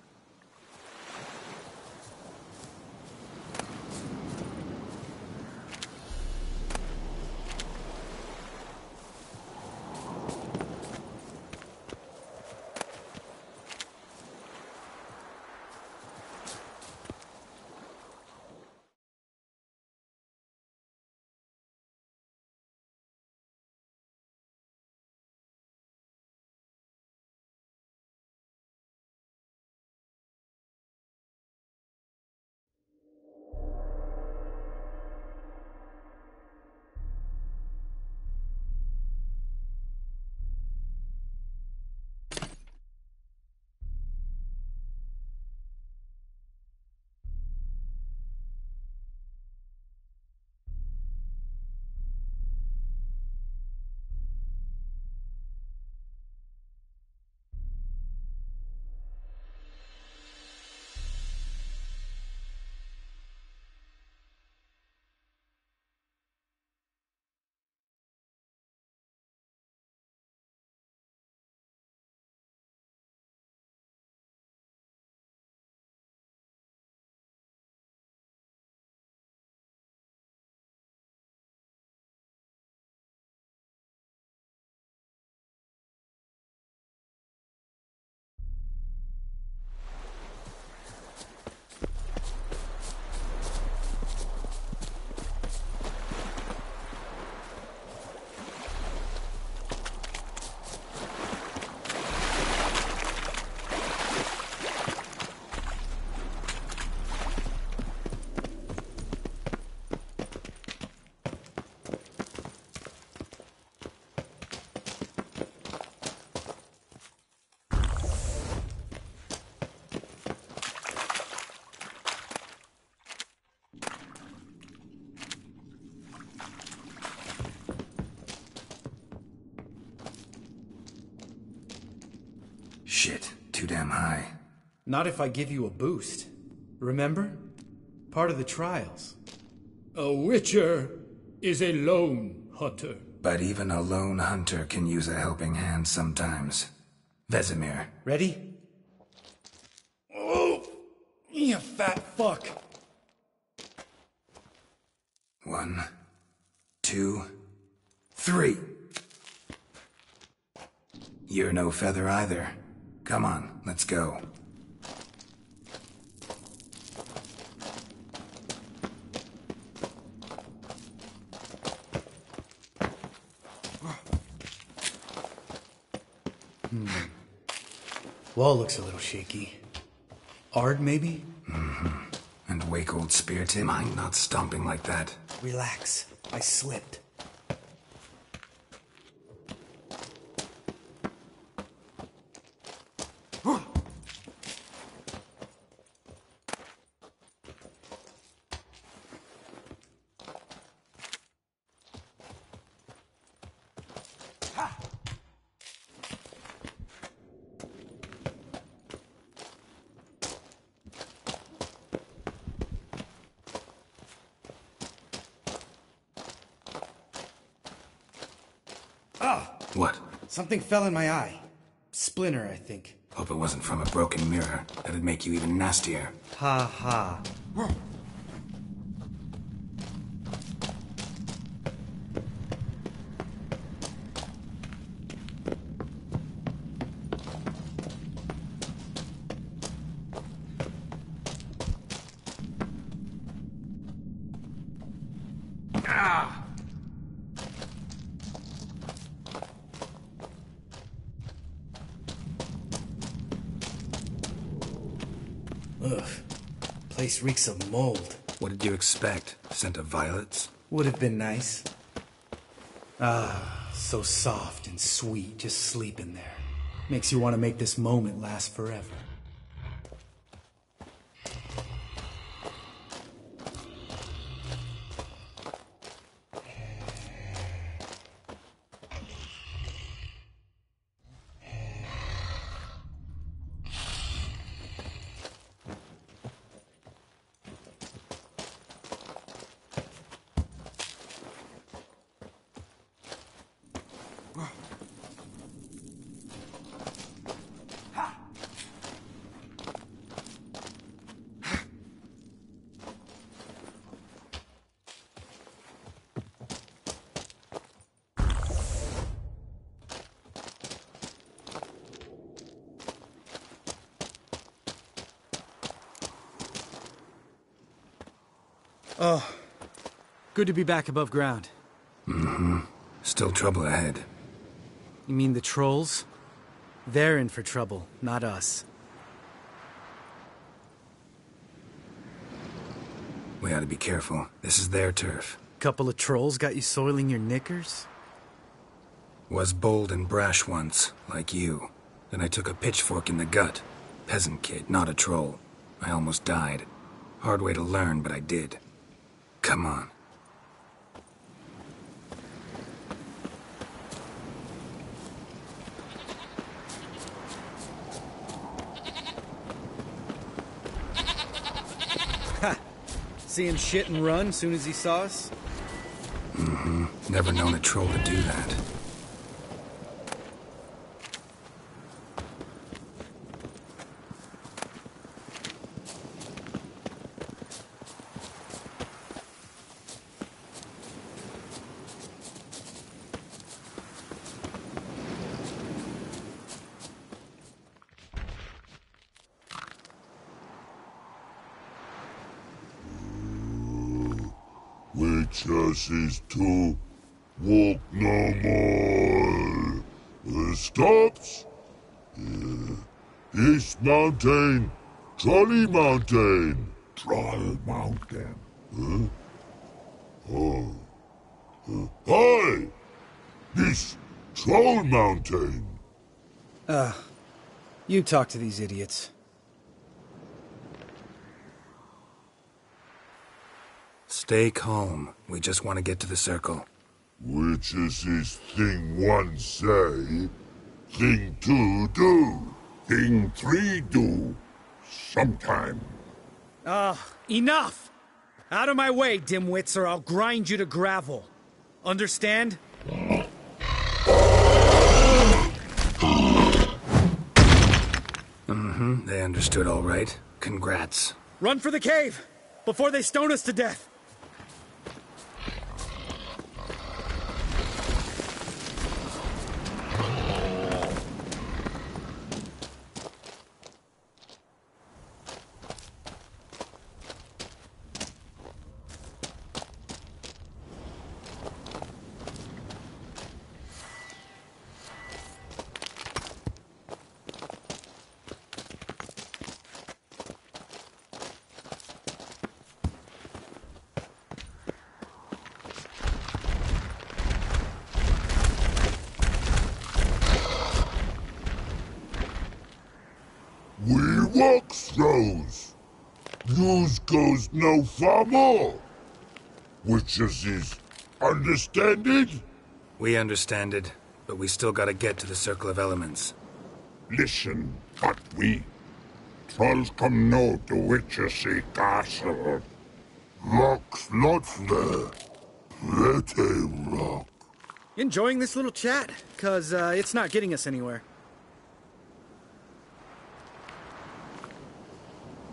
Shit, too damn high. Not if I give you a boost. Remember? Part of the trials. A witcher is a lone hunter. But even a lone hunter can use a helping hand sometimes. Vesemir. Ready? Oh, you fat fuck. 1, 2, 3. You're no feather either. Come on, let's go. Wall looks a little shaky. Ard, maybe? Mm-hmm. And wake old spirit. Mind not stomping like that. Relax. I slipped. What? Something fell in my eye. Splinter, I think. Hope it wasn't from a broken mirror. That'd make you even nastier. Ha ha. Ugh. Place reeks of mold. What did you expect? Scent of violets? Would have been nice. Ah, so soft and sweet, just sleeping there. Makes you want to make this moment last forever. Oh, good to be back above ground. Mm-hmm. Still trouble ahead. You mean the trolls? They're in for trouble, not us. We ought to be careful. This is their turf. Couple of trolls got you soiling your knickers? Was bold and brash once, like you. Then I took a pitchfork in the gut. Peasant kid, not a troll. I almost died. Hard way to learn, but I did. Come on. Ha! See him shit and run soon as he saw us? Mm-hmm. Never known a troll to do that. Witches is to walk no more. Stops. East Mountain, Trolley Mountain. Troll Mountain. Huh? Oh. Hi! This Troll Mountain. You talk to these idiots. Stay calm. We just want to get to the circle. Which is thing one say, thing two do. Thing 3 do. Sometime. Enough! Out of my way, dimwits, or I'll grind you to gravel. Understand? They understood all right. Congrats. Run for the cave! Before they stone us to death! We walk throws. News goes no far more. Witches is understand it? We understand it, but we still gotta get to the Circle of Elements. Listen, but we. Trolls come no to Witches castle. Rocks not there. Let a rock. Enjoying this little chat? 'Cause it's not getting us anywhere.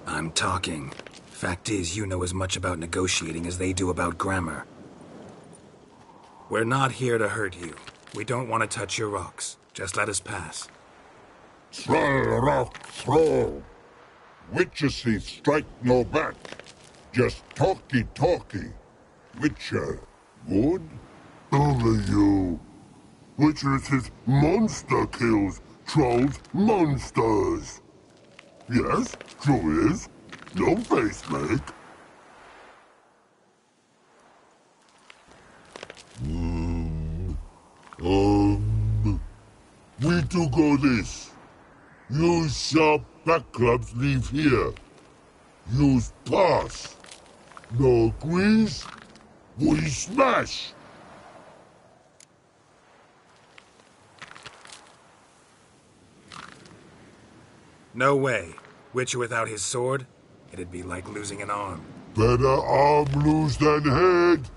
I'm talking. Fact is, you know as much about negotiating as they do about grammar. We're not here to hurt you. We don't want to touch your rocks. Just let us pass. Troll rock throw. Witches strike no back. Just talky. Witcher, good? Only you. Witches monster kills. Trolls monsters. Yes, true is. No face make. We do go this. Use sharp back clubs leave here. Use pass. No agrees? We smash. No way. Witcher without his sword? It'd be like losing an arm. Better arm lose than head.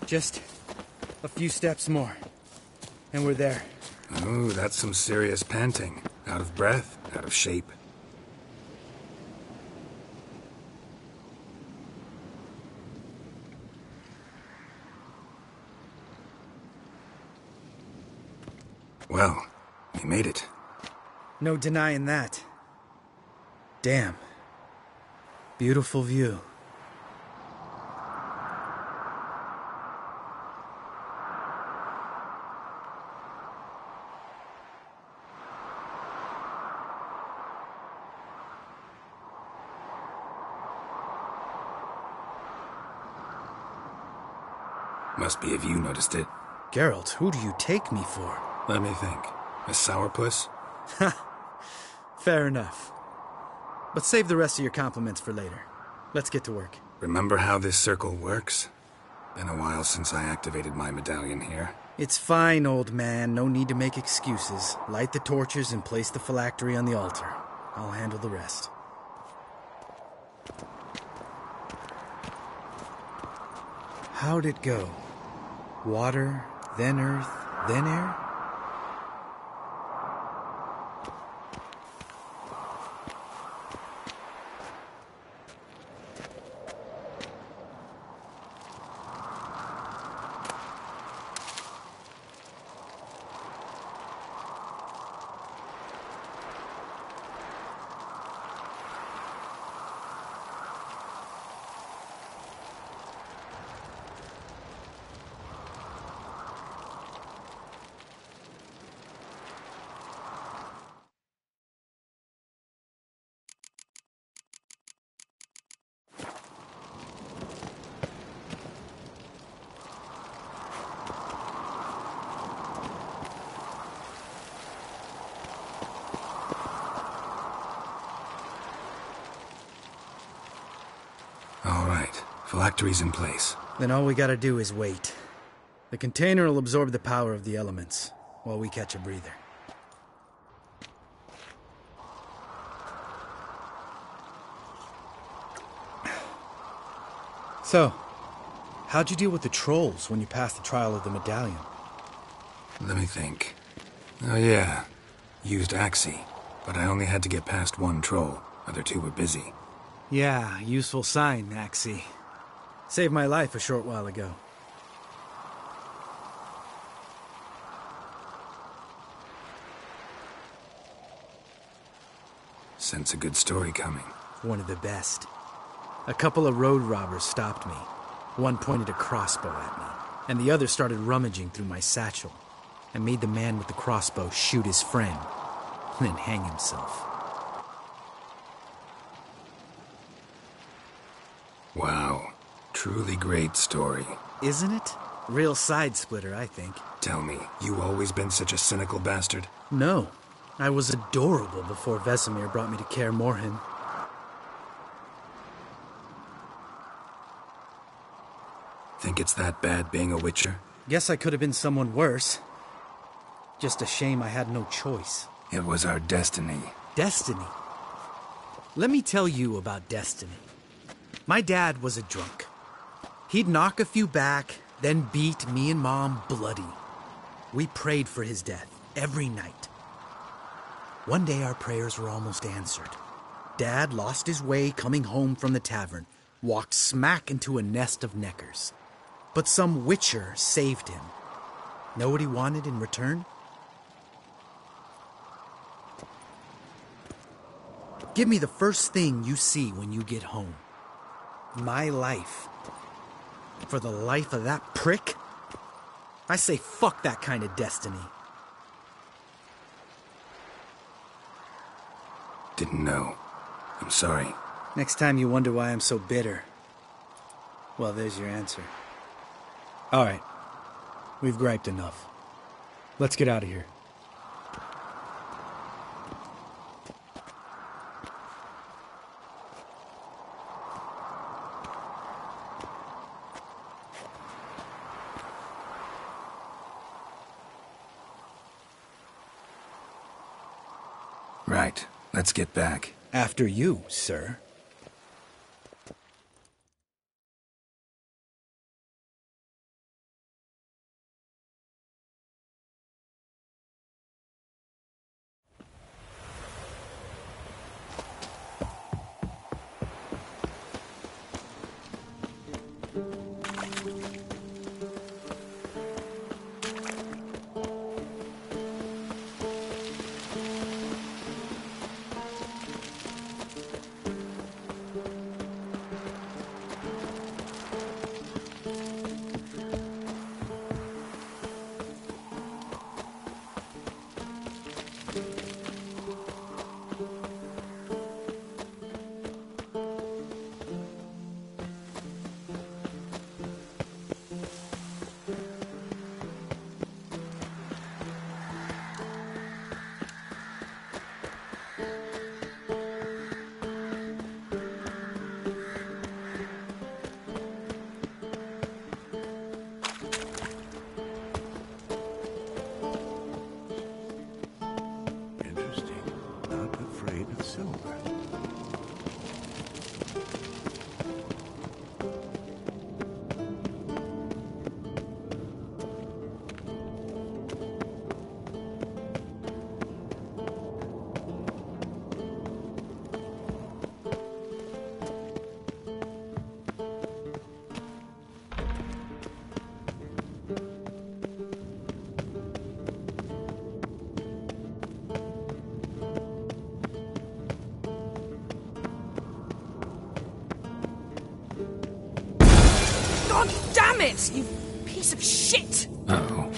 Just a few steps more, and we're there. Ooh, that's some serious panting. Out of breath, out of shape. Well, we made it. No denying that. Damn. Beautiful view. Must be if you noticed it. Geralt, who do you take me for? Let me think. A sourpuss? Fair enough. But save the rest of your compliments for later. Let's get to work. Remember how this circle works? Been a while since I activated my medallion here. It's fine, old man. No need to make excuses. Light the torches and place the phylactery on the altar. I'll handle the rest. How'd it go? Water, then earth, then air? Phylactery's in place. Then all we gotta do is wait. The container will absorb the power of the elements, while we catch a breather. So, how'd you deal with the trolls when you passed the trial of the medallion? Let me think. Oh yeah, used Axie, but I only had to get past one troll. Other two were busy. Yeah, useful sign, Axie. Saved my life a short while ago. Sense a good story coming. One of the best. A couple of road robbers stopped me. One pointed a crossbow at me, and the other started rummaging through my satchel, and made the man with the crossbow shoot his friend, and then hang himself. Wow. Truly great story. Isn't it? Real side-splitter, I think. Tell me, you always been such a cynical bastard? No. I was adorable before Vesemir brought me to Kaer Morhen. Think it's that bad being a witcher? Guess I could have been someone worse. Just a shame I had no choice. It was our destiny. Destiny? Let me tell you about destiny. My dad was a drunk. He'd knock a few back, then beat me and Mom bloody. We prayed for his death every night. One day our prayers were almost answered. Dad lost his way coming home from the tavern, walked smack into a nest of neckers. But some witcher saved him. Know what he wanted in return? Give me the first thing you see when you get home. My life. For the life of that prick? I say fuck that kind of destiny. Didn't know. I'm sorry. Next time you wonder why I'm so bitter, well, there's your answer. All right. We've griped enough. Let's get out of here. Right. Let's get back. After you, sir. of silver. God damn it, you piece of shit! Uh-oh.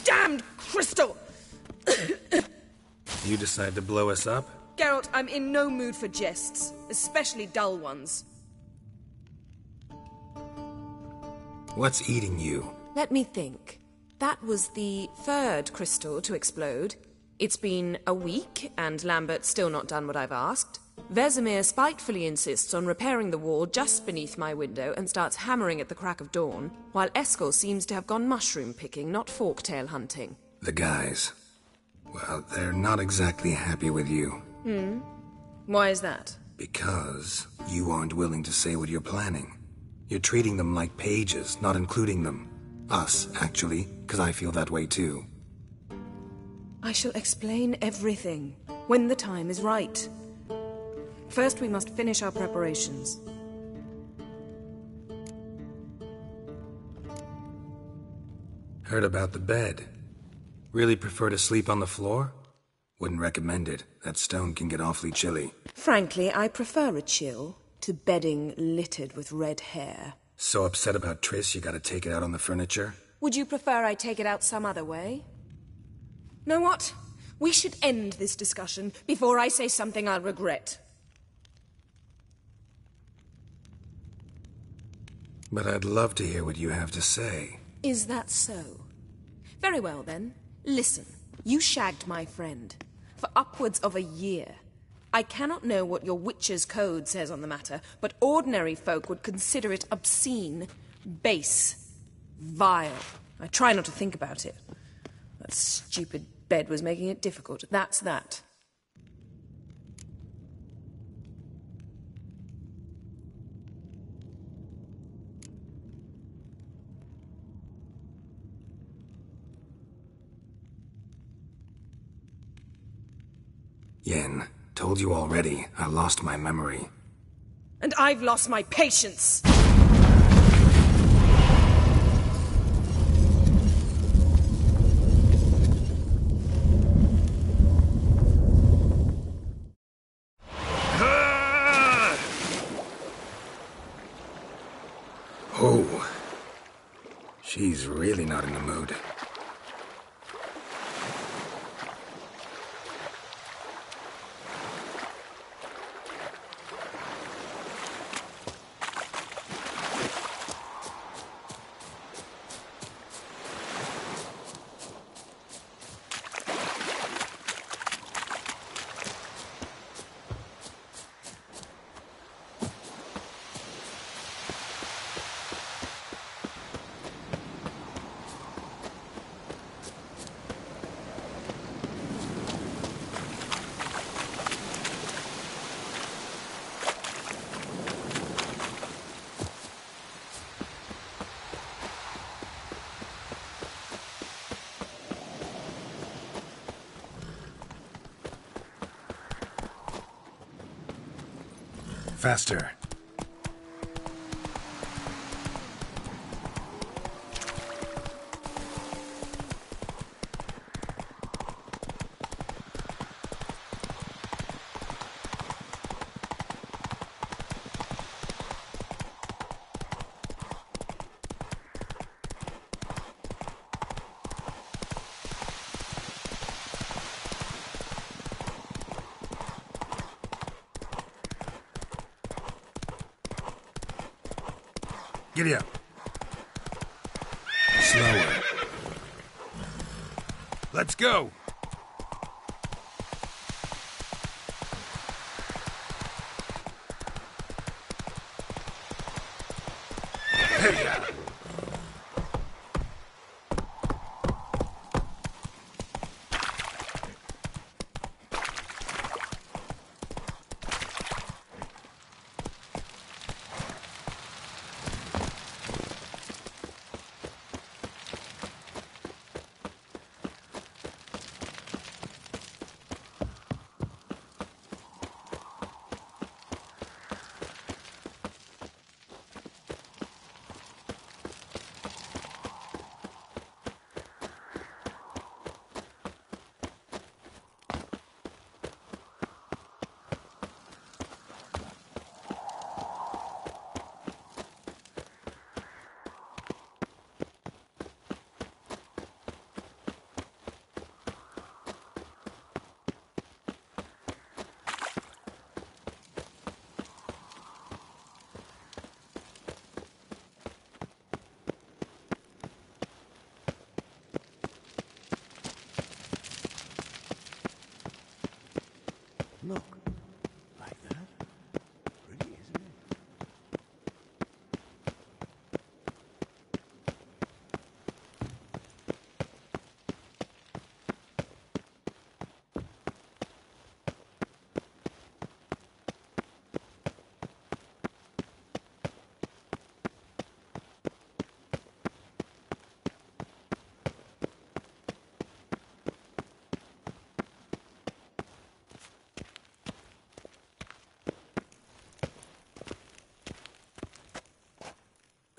Damned crystal! You decide to blow us up? Geralt, I'm in no mood for jests, especially dull ones. What's eating you? Let me think. That was the third crystal to explode. It's been a week, and Lambert's still not done what I've asked. Vesemir spitefully insists on repairing the wall just beneath my window and starts hammering at the crack of dawn, while Eskel seems to have gone mushroom picking, not forktail hunting. The guys. Well, they're not exactly happy with you. Why is that? Because you aren't willing to say what you're planning. You're treating them like pages, not including them. Us, actually, because I feel that way too. I shall explain everything, when the time is right. First, we must finish our preparations. Heard about the bed. Really prefer to sleep on the floor? Wouldn't recommend it. That stone can get awfully chilly. Frankly, I prefer a chill to bedding littered with red hair. So upset about Triss you gotta take it out on the furniture? Would you prefer I take it out some other way? Know what? We should end this discussion before I say something I'll regret. But I'd love to hear what you have to say. Is that so? Very well, then. Listen, you shagged my friend for upwards of a year. I cannot know what your Witcher's Code says on the matter, but ordinary folk would consider it obscene, base, vile. I try not to think about it. That stupid bed was making it difficult. That's that. Yen, told you already, I lost my memory. And I've lost my patience! Oh. She's really not in the mood. Faster. Giddy up. Slower. Let's go. Hey.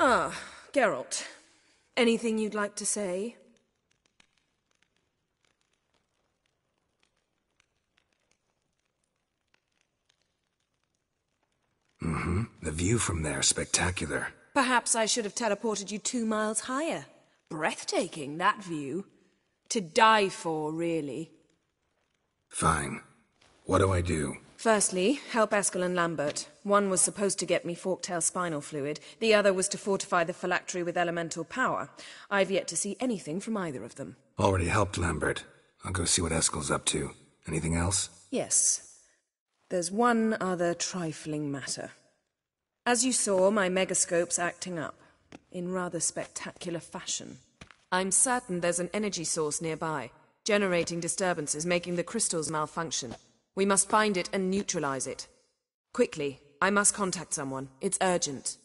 Ah, Geralt. Anything you'd like to say? Mm-hmm. The view from there, spectacular. Perhaps I should have teleported you 2 miles higher. Breathtaking, that view. To die for, really. Fine. What do I do? Firstly, help Eskel and Lambert. One was supposed to get me forktail spinal fluid. The other was to fortify the phylactery with elemental power. I've yet to see anything from either of them. Already helped Lambert. I'll go see what Eskel's up to. Anything else? Yes. There's one other trifling matter. As you saw, my megascope's acting up. In rather spectacular fashion. I'm certain there's an energy source nearby, generating disturbances, making the crystals malfunction. We must find it and neutralize it. Quickly, I must contact someone. It's urgent.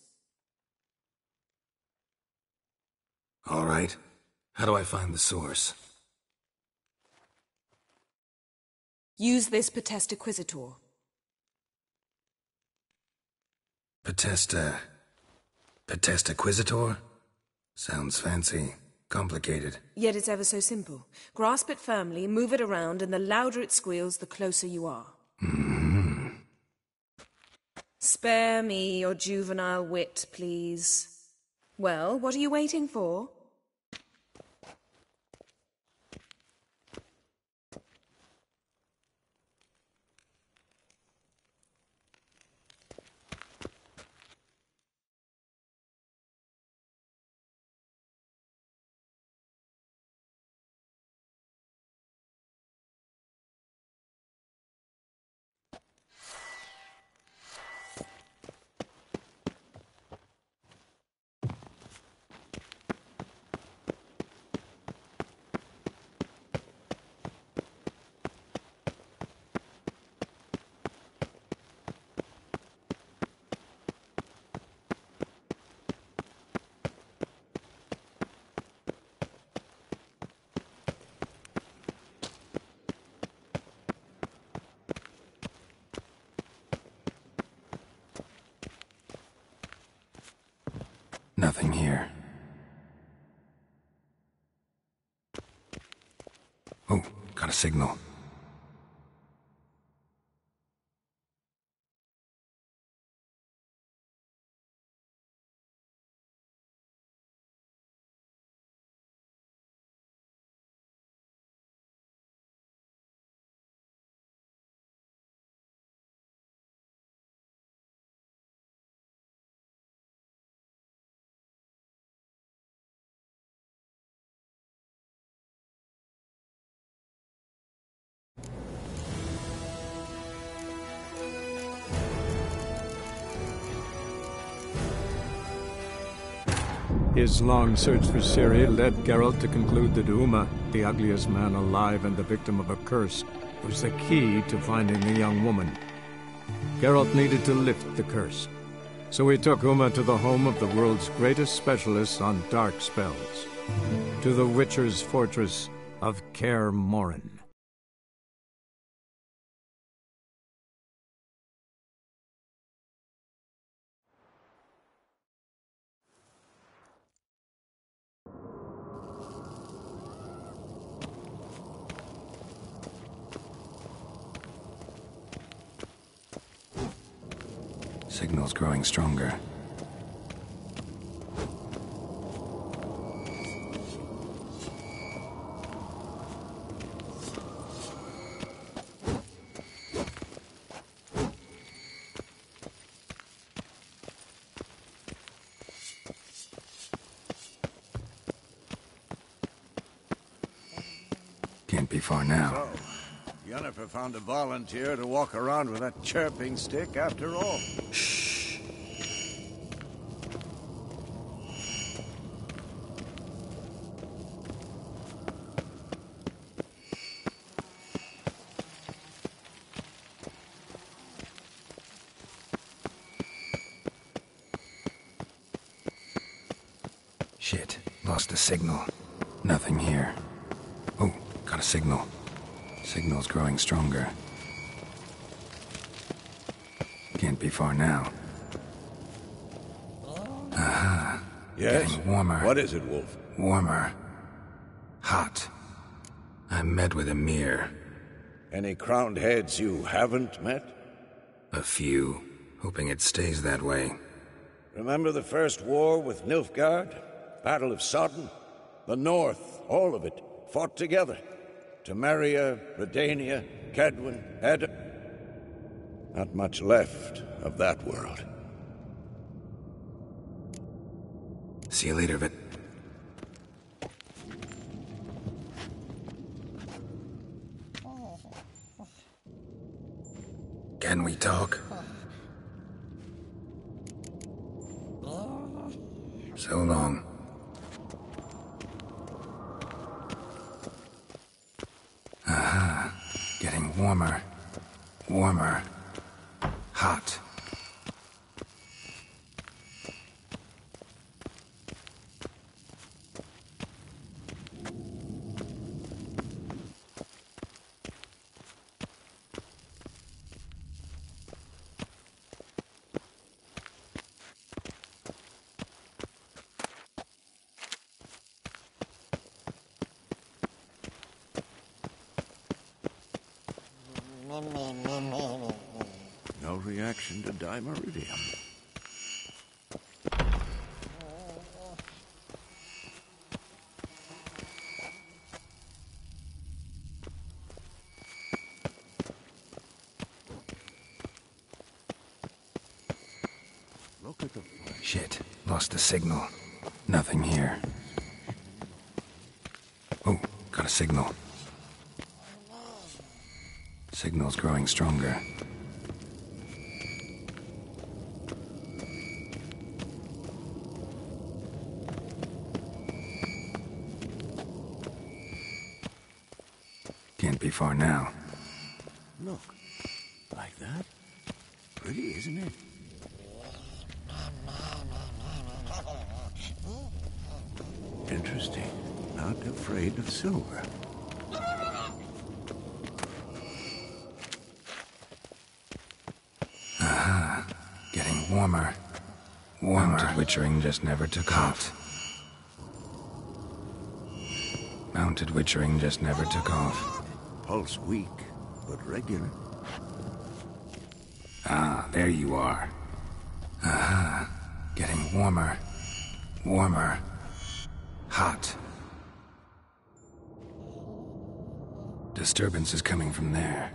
All right. How do I find the source? Use this Potesta Quisitor. Potesta Quisitor? Sounds fancy. Complicated. Yet it's ever so simple. Grasp it firmly, move it around, and the louder it squeals, the closer you are. Mm-hmm. Spare me your juvenile wit, please. Well, what are you waiting for? Nothing here. Oh, got a signal. His long search for Ciri led Geralt to conclude that Uma, the ugliest man alive and the victim of a curse, was the key to finding the young woman. Geralt needed to lift the curse, so he took Uma to the home of the world's greatest specialist on dark spells, to the Witcher's fortress of Kaer Morhen. Signal's growing stronger. Can't be far now. So, Yennefer found a volunteer to walk around with that chirping stick after all. Shh. Shit, lost the signal. Nothing here. Oh, got a signal. Signal's growing stronger. Can't be far now. Aha, Yes? Getting warmer. What is it, Wolf? Warmer. Hot. I'm met with Emir. Any crowned heads you haven't met? A few. Hoping it stays that way. Remember the first war with Nilfgaard? Battle of Sodden? The North, all of it, fought together. Temeria, Redania, Kedwin, Edda. Not much left of that world. See you later, Vit. Can we talk? So long. Aha. Getting warmer. Warmer. Hot. No reaction to dimeridium. Look at the... Shit. Lost the signal. Nothing here. Oh, got a signal. Signal's growing stronger. Can't be far now. Look. Like that? Pretty, isn't it? Interesting. Not afraid of silver. Aha. Getting warmer. Warmer. Mounted Witchering just never took off. Mounted Witchering just never took off. Pulse weak, but regular. Ah, there you are. Aha. Getting warmer. Warmer. Hot. Disturbance is coming from there.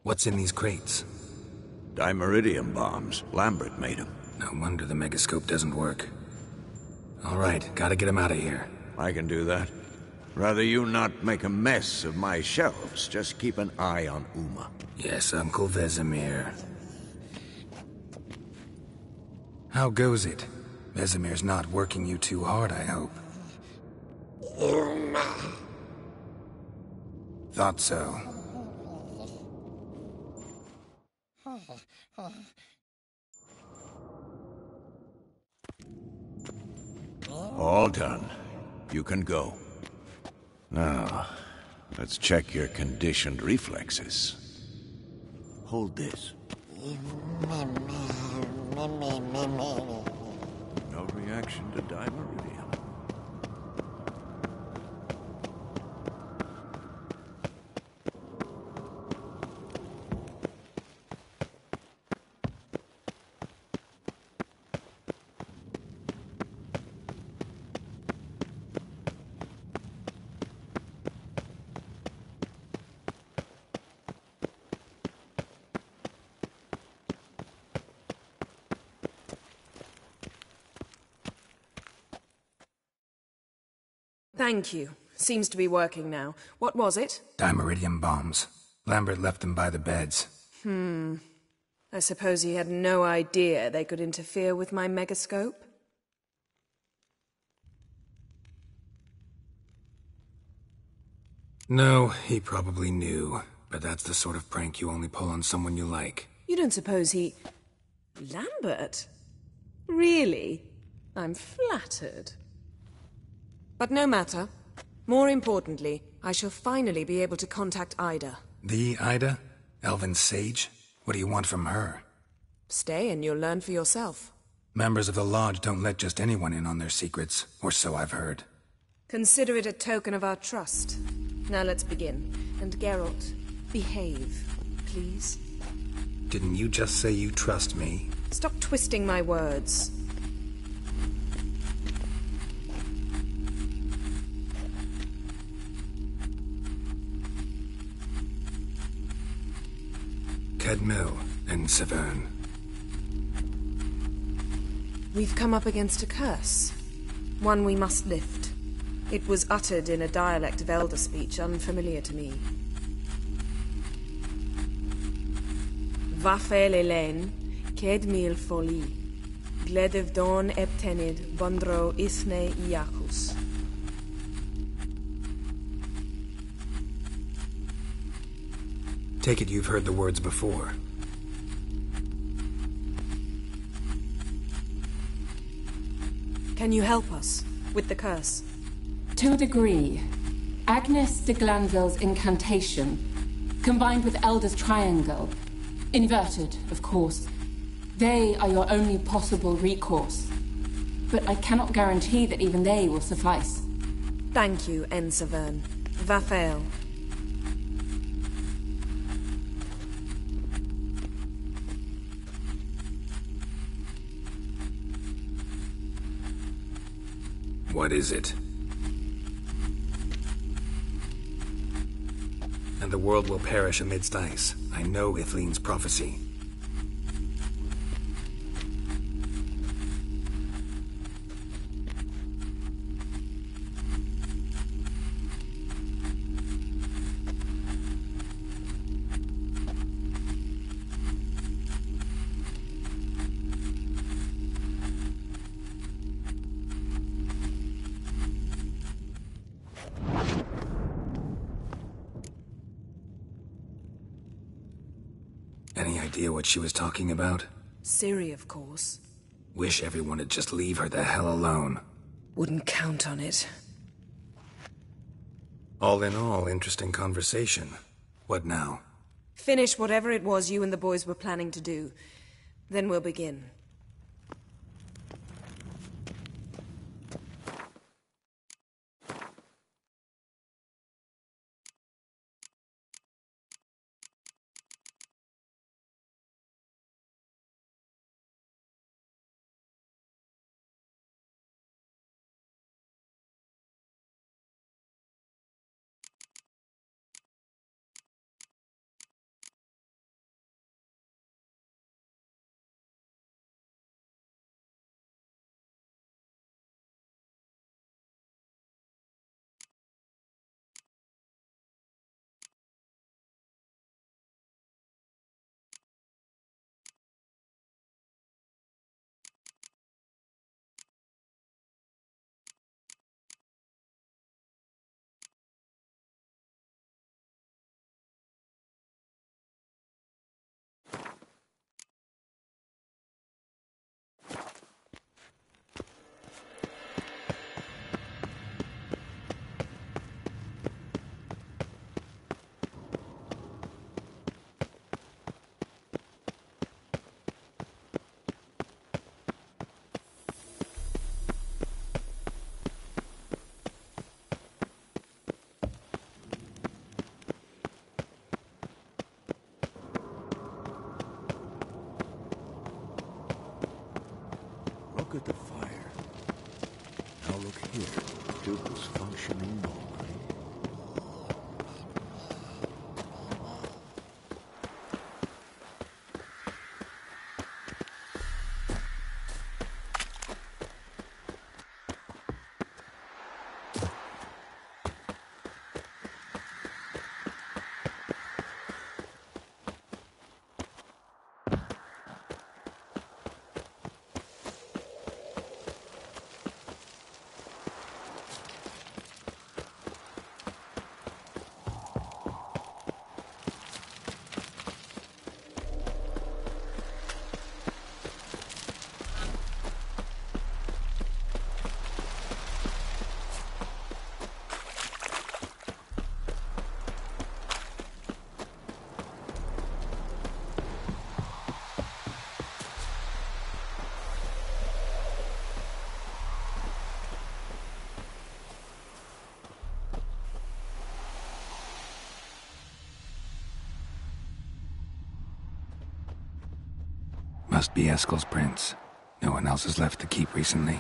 What's in these crates? Dimeridium bombs. Lambert made them. No wonder the megascope doesn't work. All right, gotta get him out of here. I can do that. Rather you not make a mess of my shelves. Just keep an eye on Uma. Yes, Uncle Vesemir. How goes it? Vesemir's not working you too hard, I hope. Thought so. All done. You can go. Now, let's check your conditioned reflexes. Hold this. No reaction to dimeridium. Thank you. Seems to be working now. What was it? Dimeridium bombs. Lambert left them by the beds. I suppose he had no idea they could interfere with my megascope? No, he probably knew. But that's the sort of prank you only pull on someone you like. You don't suppose he... Lambert? Really? I'm flattered. But no matter. More importantly, I shall finally be able to contact Ida. The Ida? Elven sage? What do you want from her? Stay and you'll learn for yourself. Members of the Lodge don't let just anyone in on their secrets, or so I've heard. Consider it a token of our trust. Now let's begin. And Geralt, behave, please. Didn't you just say you trust me? Stop twisting my words. Cadmil and Severn. We've come up against a curse. One we must lift. It was uttered in a dialect of Elder speech unfamiliar to me. Vafe Lelen, Cadmil Foli, Gledev Don Eptenid, Bondro Isne Iakus. Take it you've heard the words before. Can you help us with the curse? To a degree. Agnes de Glanville's incantation, combined with Elder's triangle, inverted, of course. They are your only possible recourse. But I cannot guarantee that even they will suffice. Thank you, Severn. Vafael. What is it? And the world will perish amidst ice. I know Ithleen's prophecy. Any idea what she was talking about? Ciri, of course. Wish everyone would just leave her the hell alone. Wouldn't count on it. All in all, interesting conversation. What now? Finish whatever it was you and the boys were planning to do. Then we'll begin. Look at the fire. Now look here. Dougal's functioning normally. Must be Eskel's prints. No one else has left the keep recently.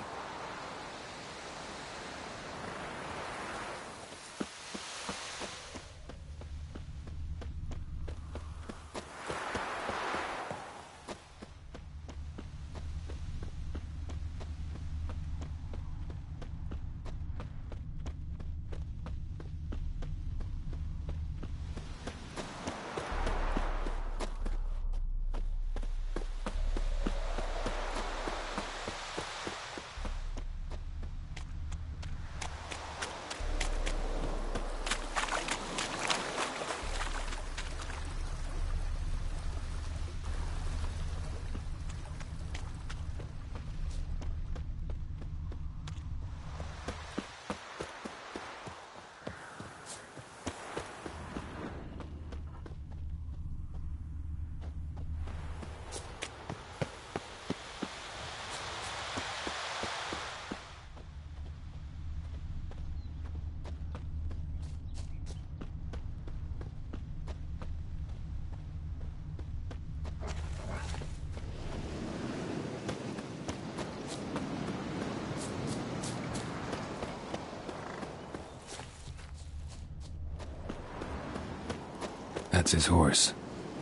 That's his horse.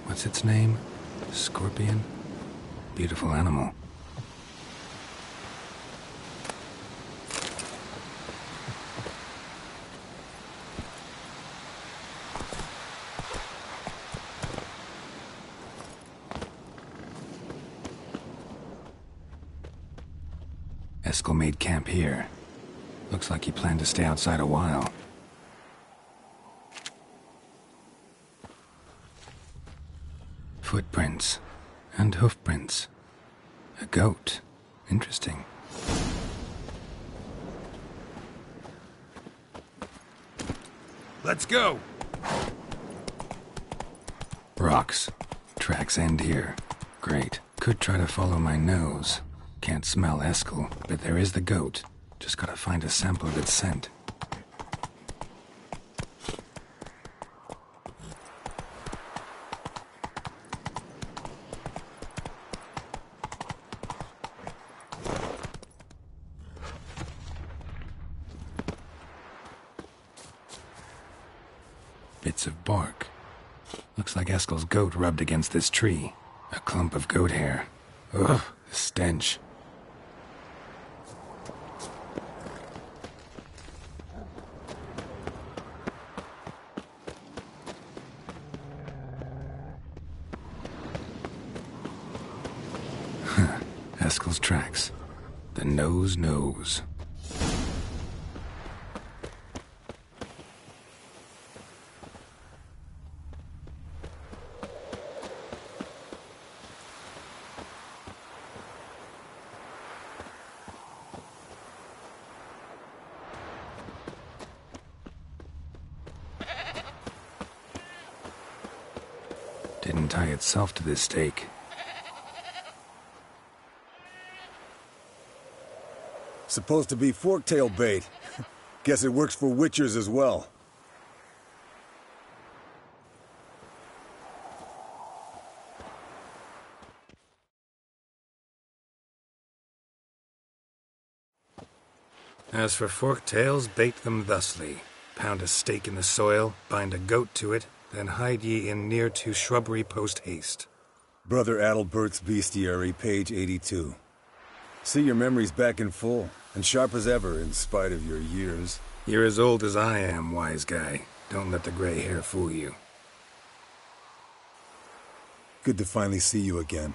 What's its name? Scorpion? Beautiful animal. Eskel made camp here. Looks like he planned to stay outside a while. Footprints. And hoofprints. A goat. Interesting. Let's go! Rocks. Tracks end here. Great. Could try to follow my nose. Can't smell Eskel, but there is the goat. Just gotta find a sample of its scent. Bits of bark. Looks like Eskel's goat rubbed against this tree. A clump of goat hair. Ugh, the stench. Eskel's tracks. The nose knows. Didn't tie itself to this stake. Supposed to be forktail bait. Guess it works for witchers as well. As for forktails, bait them thusly. Pound a stake in the soil, bind a goat to it, then hide ye in near to shrubbery post haste. Brother Adalbert's Bestiary, page 82. See, your memory's back in full, and sharp as ever in spite of your years. You're as old as I am, wise guy. Don't let the gray hair fool you. Good to finally see you again.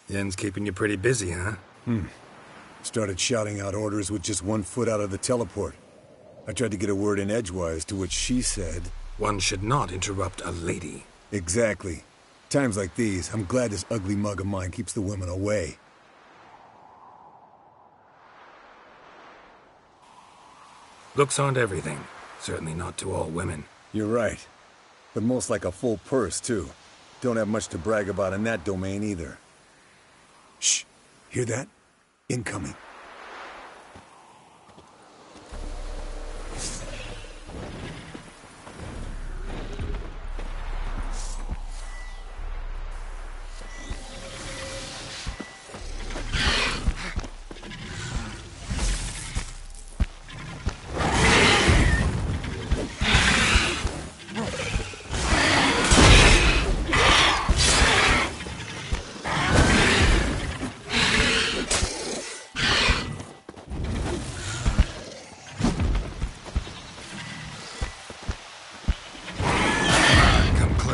Yen's keeping you pretty busy, huh? Started shouting out orders with just 1 foot out of the teleport. I tried to get a word in edgewise, to which she said... One should not interrupt a lady. Exactly. Times like these, I'm glad this ugly mug of mine keeps the women away. Looks aren't everything. Certainly not to all women. You're right. But most like a full purse, too. Don't have much to brag about in that domain, either. Shh. Hear that? Incoming.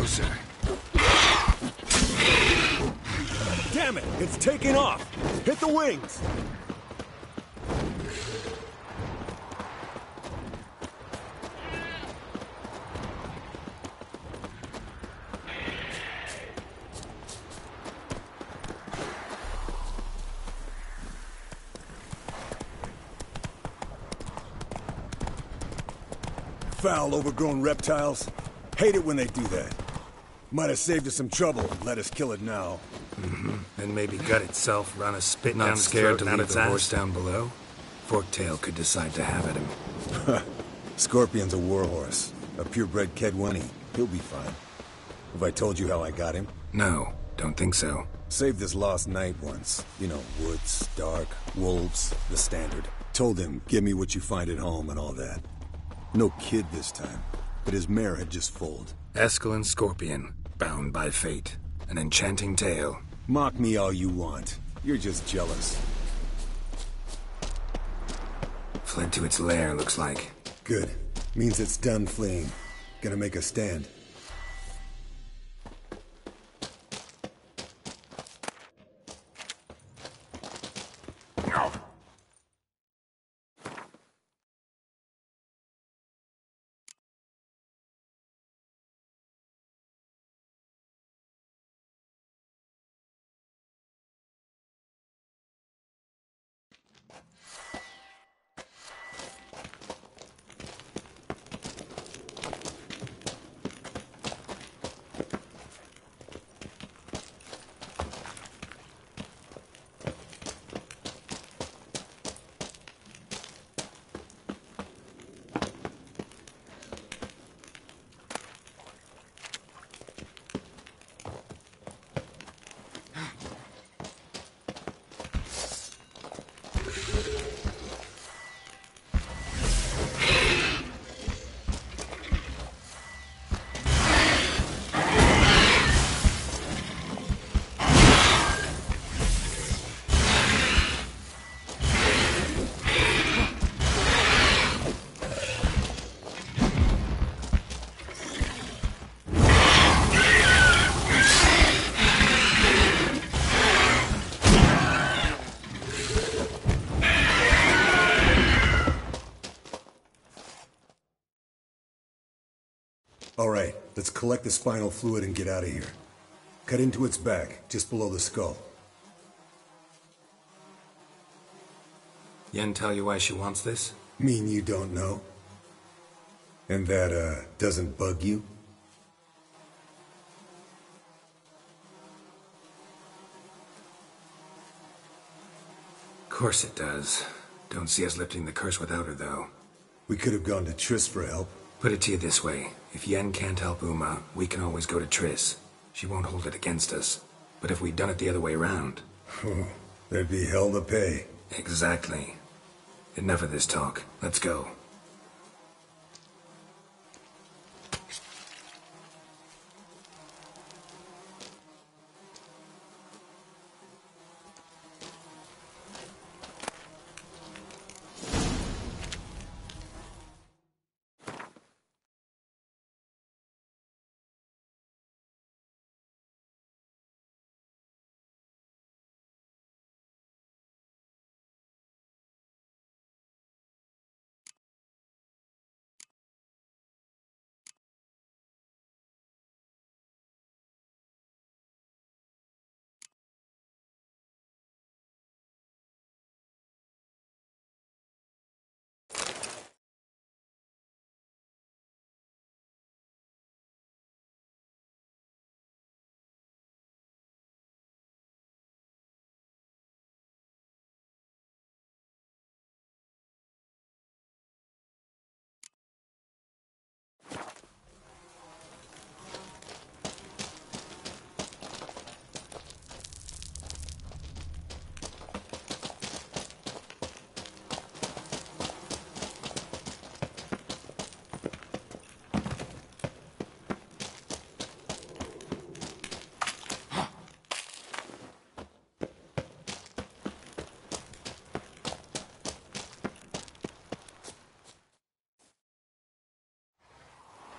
closer. Damn it! It's taking off! Hit the wings! Foul, overgrown reptiles. Hate it when they do that. Might have saved us some trouble and let us kill it now. And maybe gut itself, run a spit Not down its scared throat to and out leave its the ass horse down below. Forktail could decide to have at him. Scorpion's a warhorse. A purebred Kedwani. He'll be fine. Have I told you how I got him? No, don't think so. Saved this lost night once. You know, woods, dark, wolves, the standard. Told him, give me what you find at home and all that. No kid this time, but his mare had just foaled. Eskel Scorpion, bound by fate. An enchanting tale. Mock me all you want. You're just jealous. Fled to its lair, looks like. Good. Means it's done fleeing. Gonna make a stand. All right, let's collect the spinal fluid and get out of here. Cut into its back, just below the skull. Yen tell you why she wants this? Mean you don't know? And that, doesn't bug you? Course it does. Don't see us lifting the curse without her, though. We could have gone to Triss for help. Put it to you this way. If Yen can't help Uma, we can always go to Triss. She won't hold it against us. But if we'd done it the other way around... There'd be hell to pay. Exactly. Enough of this talk. Let's go.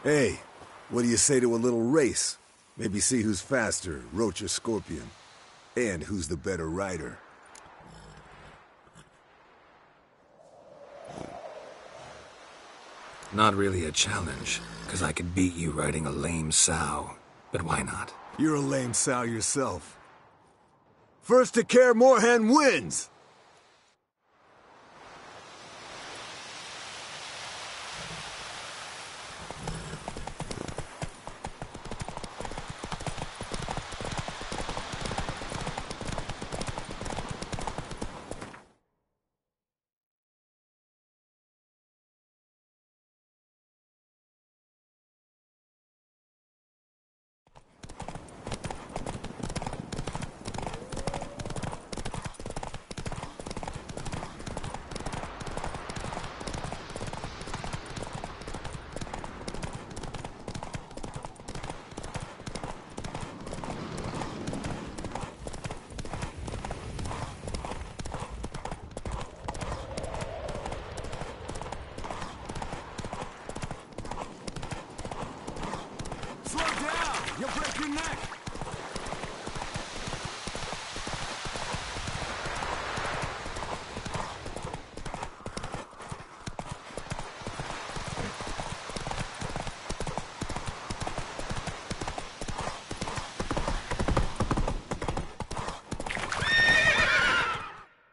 Hey, What do you say to a little race? Maybe see who's faster, Roach or Scorpion. And who's the better rider. Not really a challenge, because I could beat you riding a lame sow. But why not? You're a lame sow yourself. First to Kaer Morhen wins!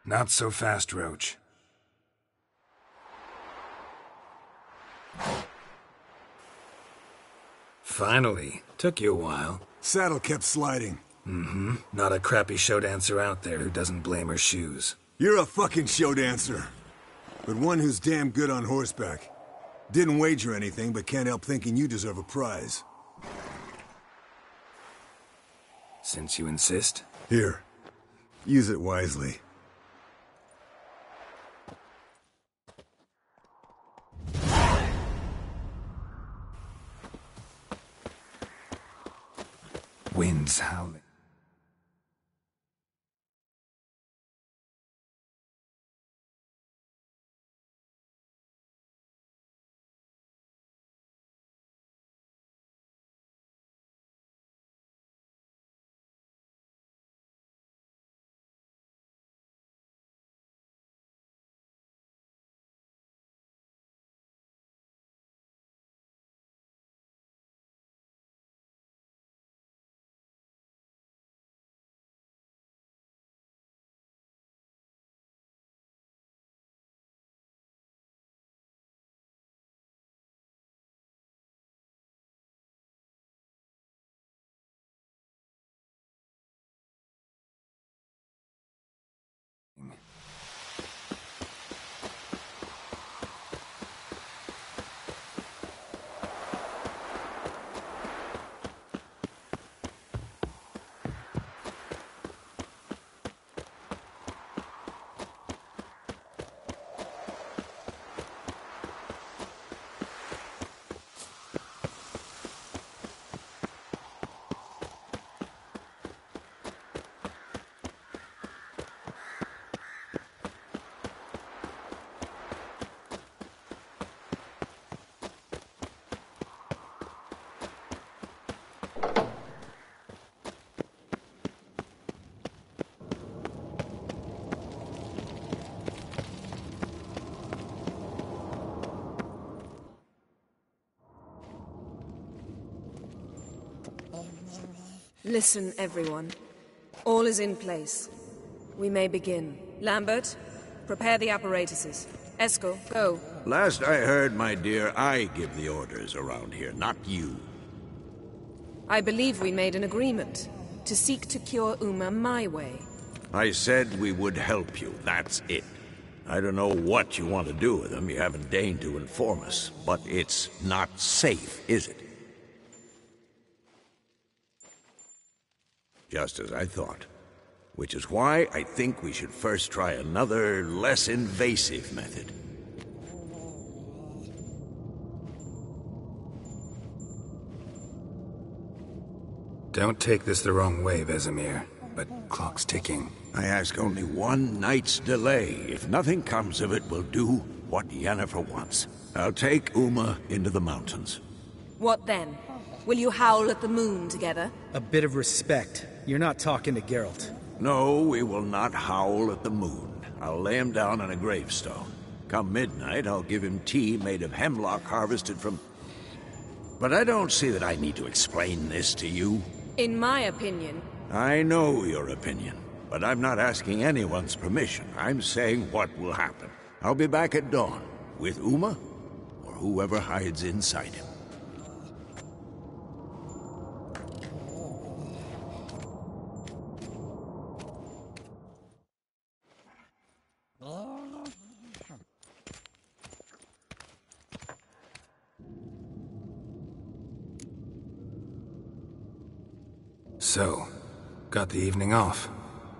Not so fast, Roach. Finally. Took you a while. Saddle kept sliding. Mm-hmm. Not a crappy show dancer out there who doesn't blame her shoes. You're a fucking show dancer. But one who's damn good on horseback. Didn't wager anything, but can't help thinking you deserve a prize. Since you insist. Here. Use it wisely. Wind's howling. Listen, everyone. All is in place. We may begin. Lambert, prepare the apparatuses. Eskel, go. Last I heard, my dear, I give the orders around here, not you. I believe we made an agreement to seek to cure Uma my way. I said we would help you, that's it. I don't know what you want to do with them, you haven't deigned to inform us, but it's not safe, is it? Just as I thought. Which is why I think we should first try another, less invasive method. Don't take this the wrong way, Vesemir, but clock's ticking. I ask only one night's delay. If nothing comes of it, we'll do what Yennefer wants. I'll take Uma into the mountains. What then? Will you howl at the moon together? A bit of respect. You're not talking to Geralt. No, we will not howl at the moon. I'll lay him down on a gravestone. Come midnight, I'll give him tea made of hemlock harvested from... But I don't see that I need to explain this to you. In my opinion... I know your opinion, but I'm not asking anyone's permission. I'm saying what will happen. I'll be back at dawn, with Uma, or whoever hides inside him. So, got the evening off.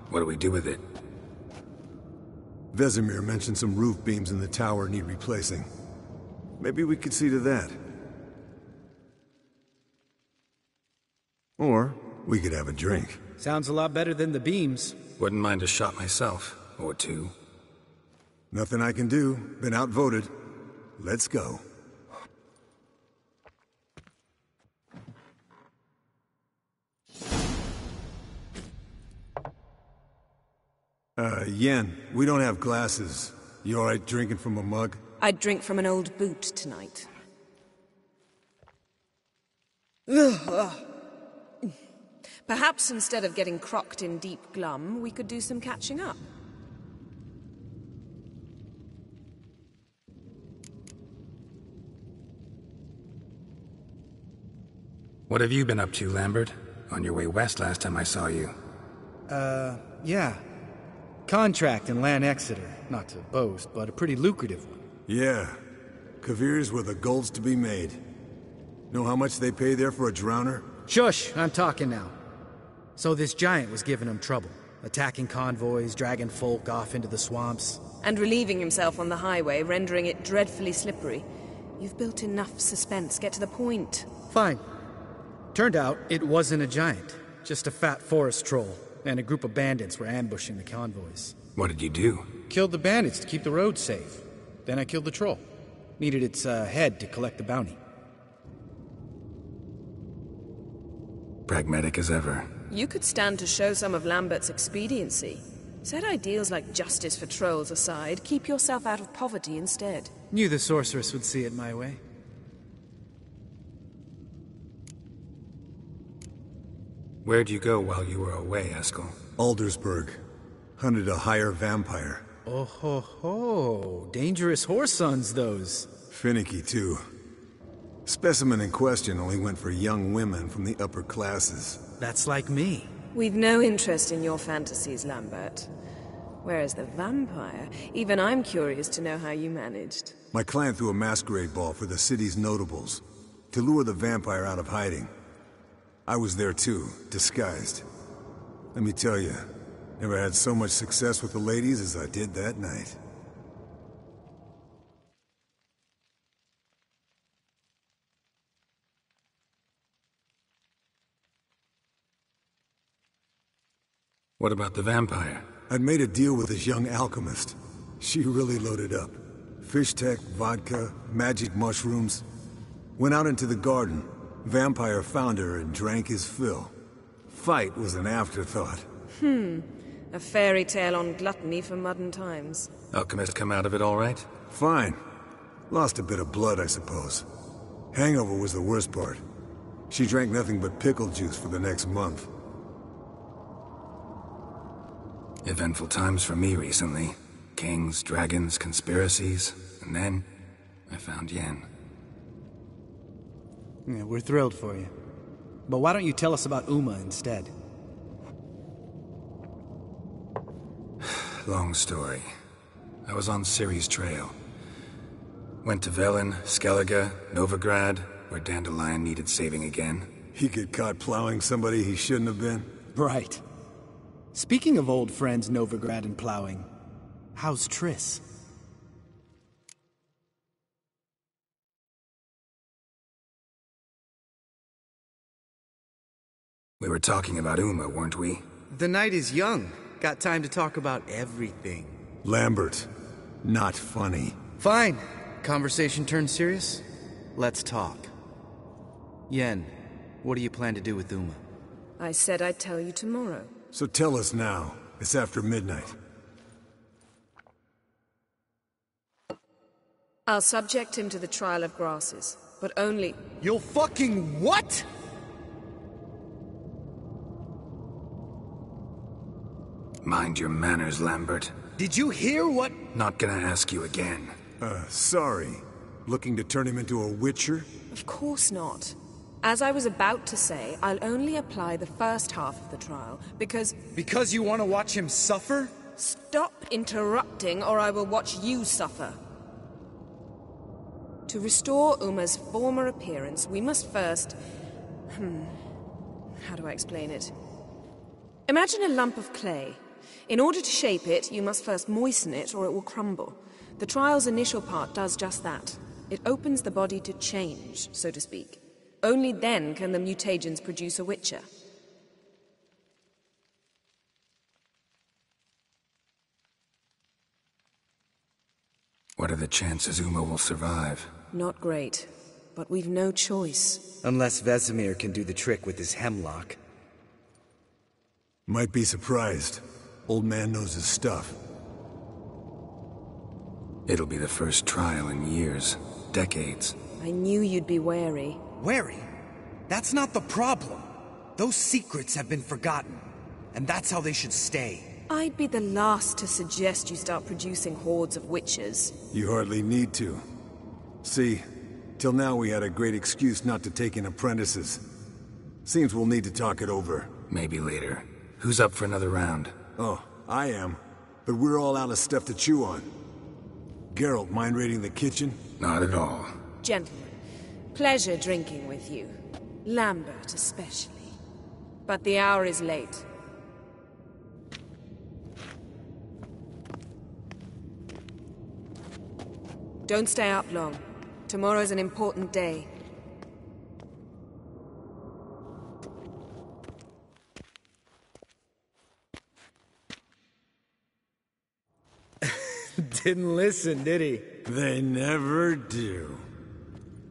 What do we do with it? Vesemir mentioned some roof beams in the tower need replacing. Maybe we could see to that. Or we could have a drink. Sounds a lot better than the beams. Wouldn't mind a shot myself, or two. Nothing I can do. Been outvoted. Let's go. Yen, we don't have glasses. You alright drinking from a mug? I'd drink from an old boot tonight. Perhaps instead of getting crocked in deep glum, we could do some catching up. What have you been up to, Lambert? On your way west last time I saw you. Yeah. Contract in Lan Exeter. Not to boast, but a pretty lucrative one. Yeah. Kavir's where the gold's to be made. Know how much they pay there for a drowner? Shush! I'm talking now. So this giant was giving him trouble. Attacking convoys, dragging folk off into the swamps. And relieving himself on the highway, rendering it dreadfully slippery. You've built enough suspense. Get to the point. Fine. Turned out, it wasn't a giant. Just a fat forest troll. And a group of bandits were ambushing the convoys. What did you do? Killed the bandits to keep the road safe. Then I killed the troll. Needed its head to collect the bounty. Pragmatic as ever. You could stand to show some of Lambert's expediency. Set ideals like justice for trolls aside, keep yourself out of poverty instead. Knew the sorceress would see it my way. Where'd you go while you were away, Eskel? Aldersburg. Hunted a higher vampire. Oh ho ho. Dangerous whoresons, those. Finicky, too. Specimen in question only went for young women from the upper classes. That's like me. We've no interest in your fantasies, Lambert. Whereas the vampire, even I'm curious to know how you managed. My clan threw a masquerade ball for the city's notables, to lure the vampire out of hiding. I was there too, disguised. Let me tell you, never had so much success with the ladies as I did that night. What about the vampire? I'd made a deal with this young alchemist. She really loaded up. Fish tech, vodka, magic mushrooms. Went out into the garden. Vampire found her and drank his fill. Fight was an afterthought. A fairy tale on gluttony for modern times. Alchemist come out of it all right? Fine. Lost a bit of blood, I suppose. Hangover was the worst part. She drank nothing but pickle juice for the next month. Eventful times for me recently. Kings, dragons, conspiracies, and then I found Yen. Yeah, we're thrilled for you. But why don't you tell us about Uma instead? Long story. I was on Ciri's trail. Went to Velen, Skellige, Novigrad, where Dandelion needed saving again. He get caught plowing somebody he shouldn't have been? Right. Speaking of old friends Novigrad and plowing, how's Triss? We were talking about Uma, weren't we? The night is young. Got time to talk about everything. Lambert, not funny. Fine. Conversation turned serious? Let's talk. Yen, What do you plan to do with Uma? I said I'd tell you tomorrow. So tell us now. It's after midnight. I'll subject him to the trial of grasses, but only... You'll fucking what? Mind your manners, Lambert. Did you hear what? Not gonna ask you again. Sorry. Looking to turn him into a witcher? Of course not. As I was about to say, I'll only apply the first half of the trial, because... Because you want to watch him suffer? Stop interrupting, or I will watch you suffer. To restore Uma's former appearance, we must first... How do I explain it? Imagine a lump of clay. In order to shape it, you must first moisten it, or it will crumble. The trial's initial part does just that. It opens the body to change, so to speak. Only then can the mutagens produce a witcher. What are the chances Uma will survive? Not great, but we've no choice. Unless Vesemir can do the trick with his hemlock. Might be surprised. Old man knows his stuff. It'll be the first trial in years. Decades. I knew you'd be wary. Wary? That's not the problem. Those secrets have been forgotten. And that's how they should stay. I'd be the last to suggest you start producing hordes of witches. You hardly need to. See, till now we had a great excuse not to take in apprentices. Seems we'll need to talk it over. Maybe later. Who's up for another round? Oh, I am. But we're all out of stuff to chew on. Geralt, mind raiding the kitchen? Not at all. Gentlemen, pleasure drinking with you. Lambert especially. But the hour is late. Don't stay up long. Tomorrow's an important day. Didn't listen, did he? They never do.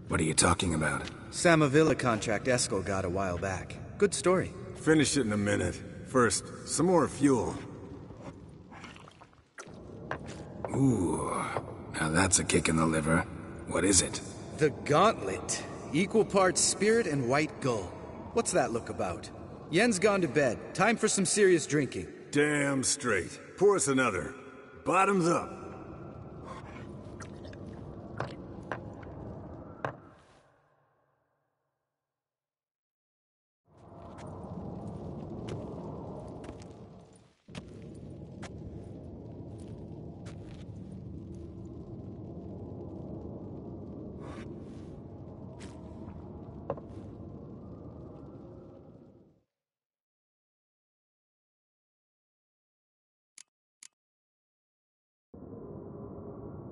What are you talking about? Samavilla contract Eskel got a while back. Good story. Finish it in a minute. First, some more fuel. Ooh, now that's a kick in the liver. What is it? The Gauntlet. Equal parts spirit and white gull. What's that look about? Yen's gone to bed. Time for some serious drinking. Damn straight. Pour us another. Bottoms up.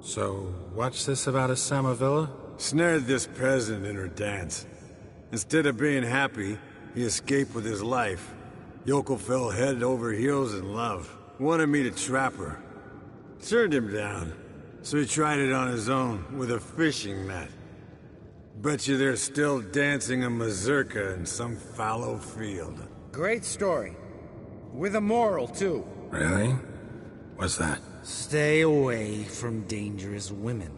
So, what's this about a Samavilla? Snared this peasant in her dance. Instead of being happy, he escaped with his life. Yoko fell head over heels in love. Wanted me to trap her. Turned him down. So he tried it on his own, with a fishing net. Bet you they're still dancing a mazurka in some fallow field. Great story. With a moral, too. Really? What's that? Stay away from dangerous women.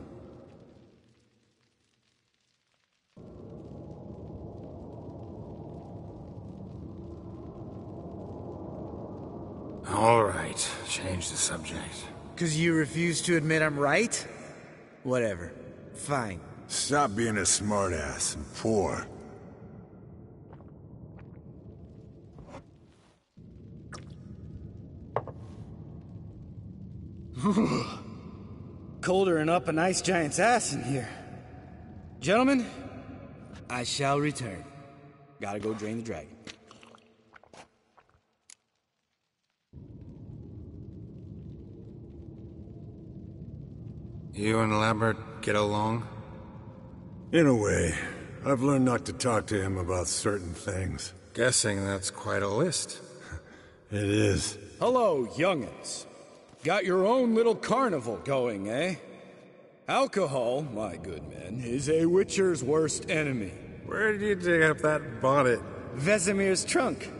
All right, change the subject. 'Cause you refuse to admit I'm right? Whatever. Fine. Stop being a smartass and pour. Colder and up an ice giant's ass in here. Gentlemen, I shall return. Gotta go drain the dragon. You and Lambert get along? In a way. I've learned not to talk to him about certain things. Guessing that's quite a list. It is. Hello, young'uns. Got your own little carnival going, eh? Alcohol, my good men, is a witcher's worst enemy. Where did you dig up that bonnet? Vesemir's trunk.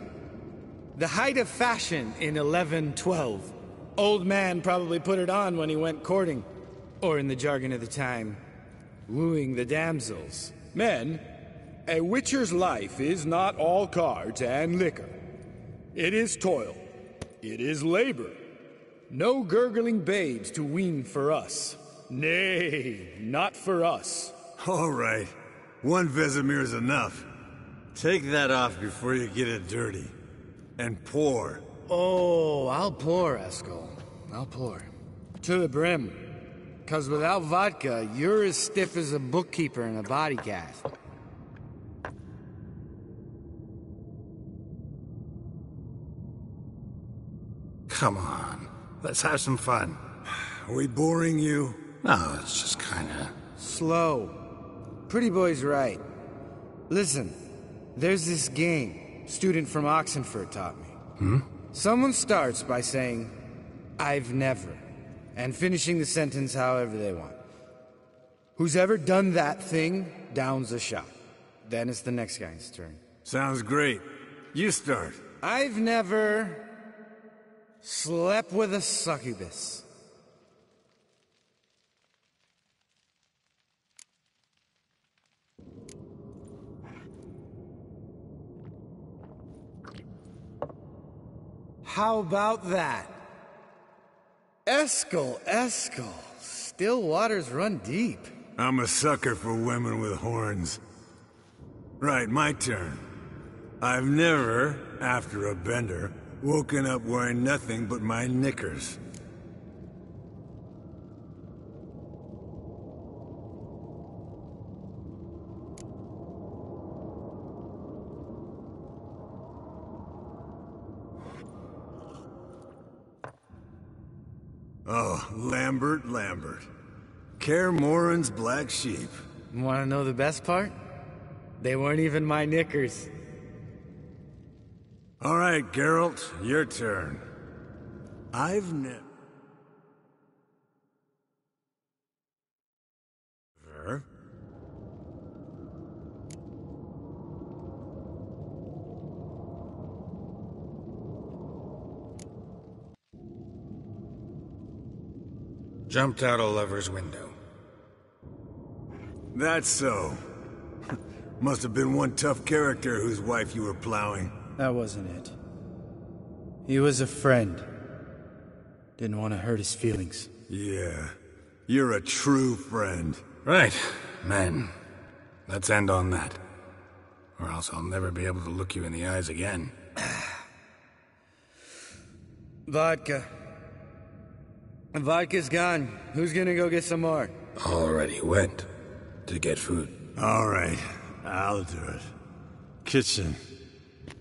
The height of fashion in 1112. Old man probably put it on when he went courting. Or in the jargon of the time, wooing the damsels. Men, a witcher's life is not all cards and liquor. It is toil. It is labor. No gurgling babes to wean for us. Nay, not for us. All right. One Vesemir's enough. Take that off before you get it dirty. And pour. Oh, I'll pour, Eskel. I'll pour. To the brim. 'Cause without vodka, you're as stiff as a bookkeeper in a body cast. Come on. Let's have some fun. Are we boring you? No, it's just kinda... Slow. Pretty boy's right. Listen, there's this game student from Oxenford taught me. Someone starts by saying, I've never, and finishing the sentence however they want. Who's ever done that thing, downs a shot. Then it's the next guy's turn. Sounds great. You start. I've never slept with a succubus. How about that? Eskel. Still waters run deep. I'm a sucker for women with horns. Right, my turn. I've never, after a bender, woken up wearing nothing but my knickers. Oh, Lambert. Kaer Morhen's black sheep. Want to know the best part? They weren't even my knickers. All right, Geralt, your turn. I've never... Jumped out a lover's window. That's so. Must have been one tough character whose wife you were plowing. That wasn't it. He was a friend. Didn't want to hurt his feelings. Yeah. You're a true friend. Right. Men. Let's end on that. Or else I'll never be able to look you in the eyes again. Vodka. Vodka's gone. Who's gonna go get some more? Already went. To get food. All right. I'll do it. Kitchen.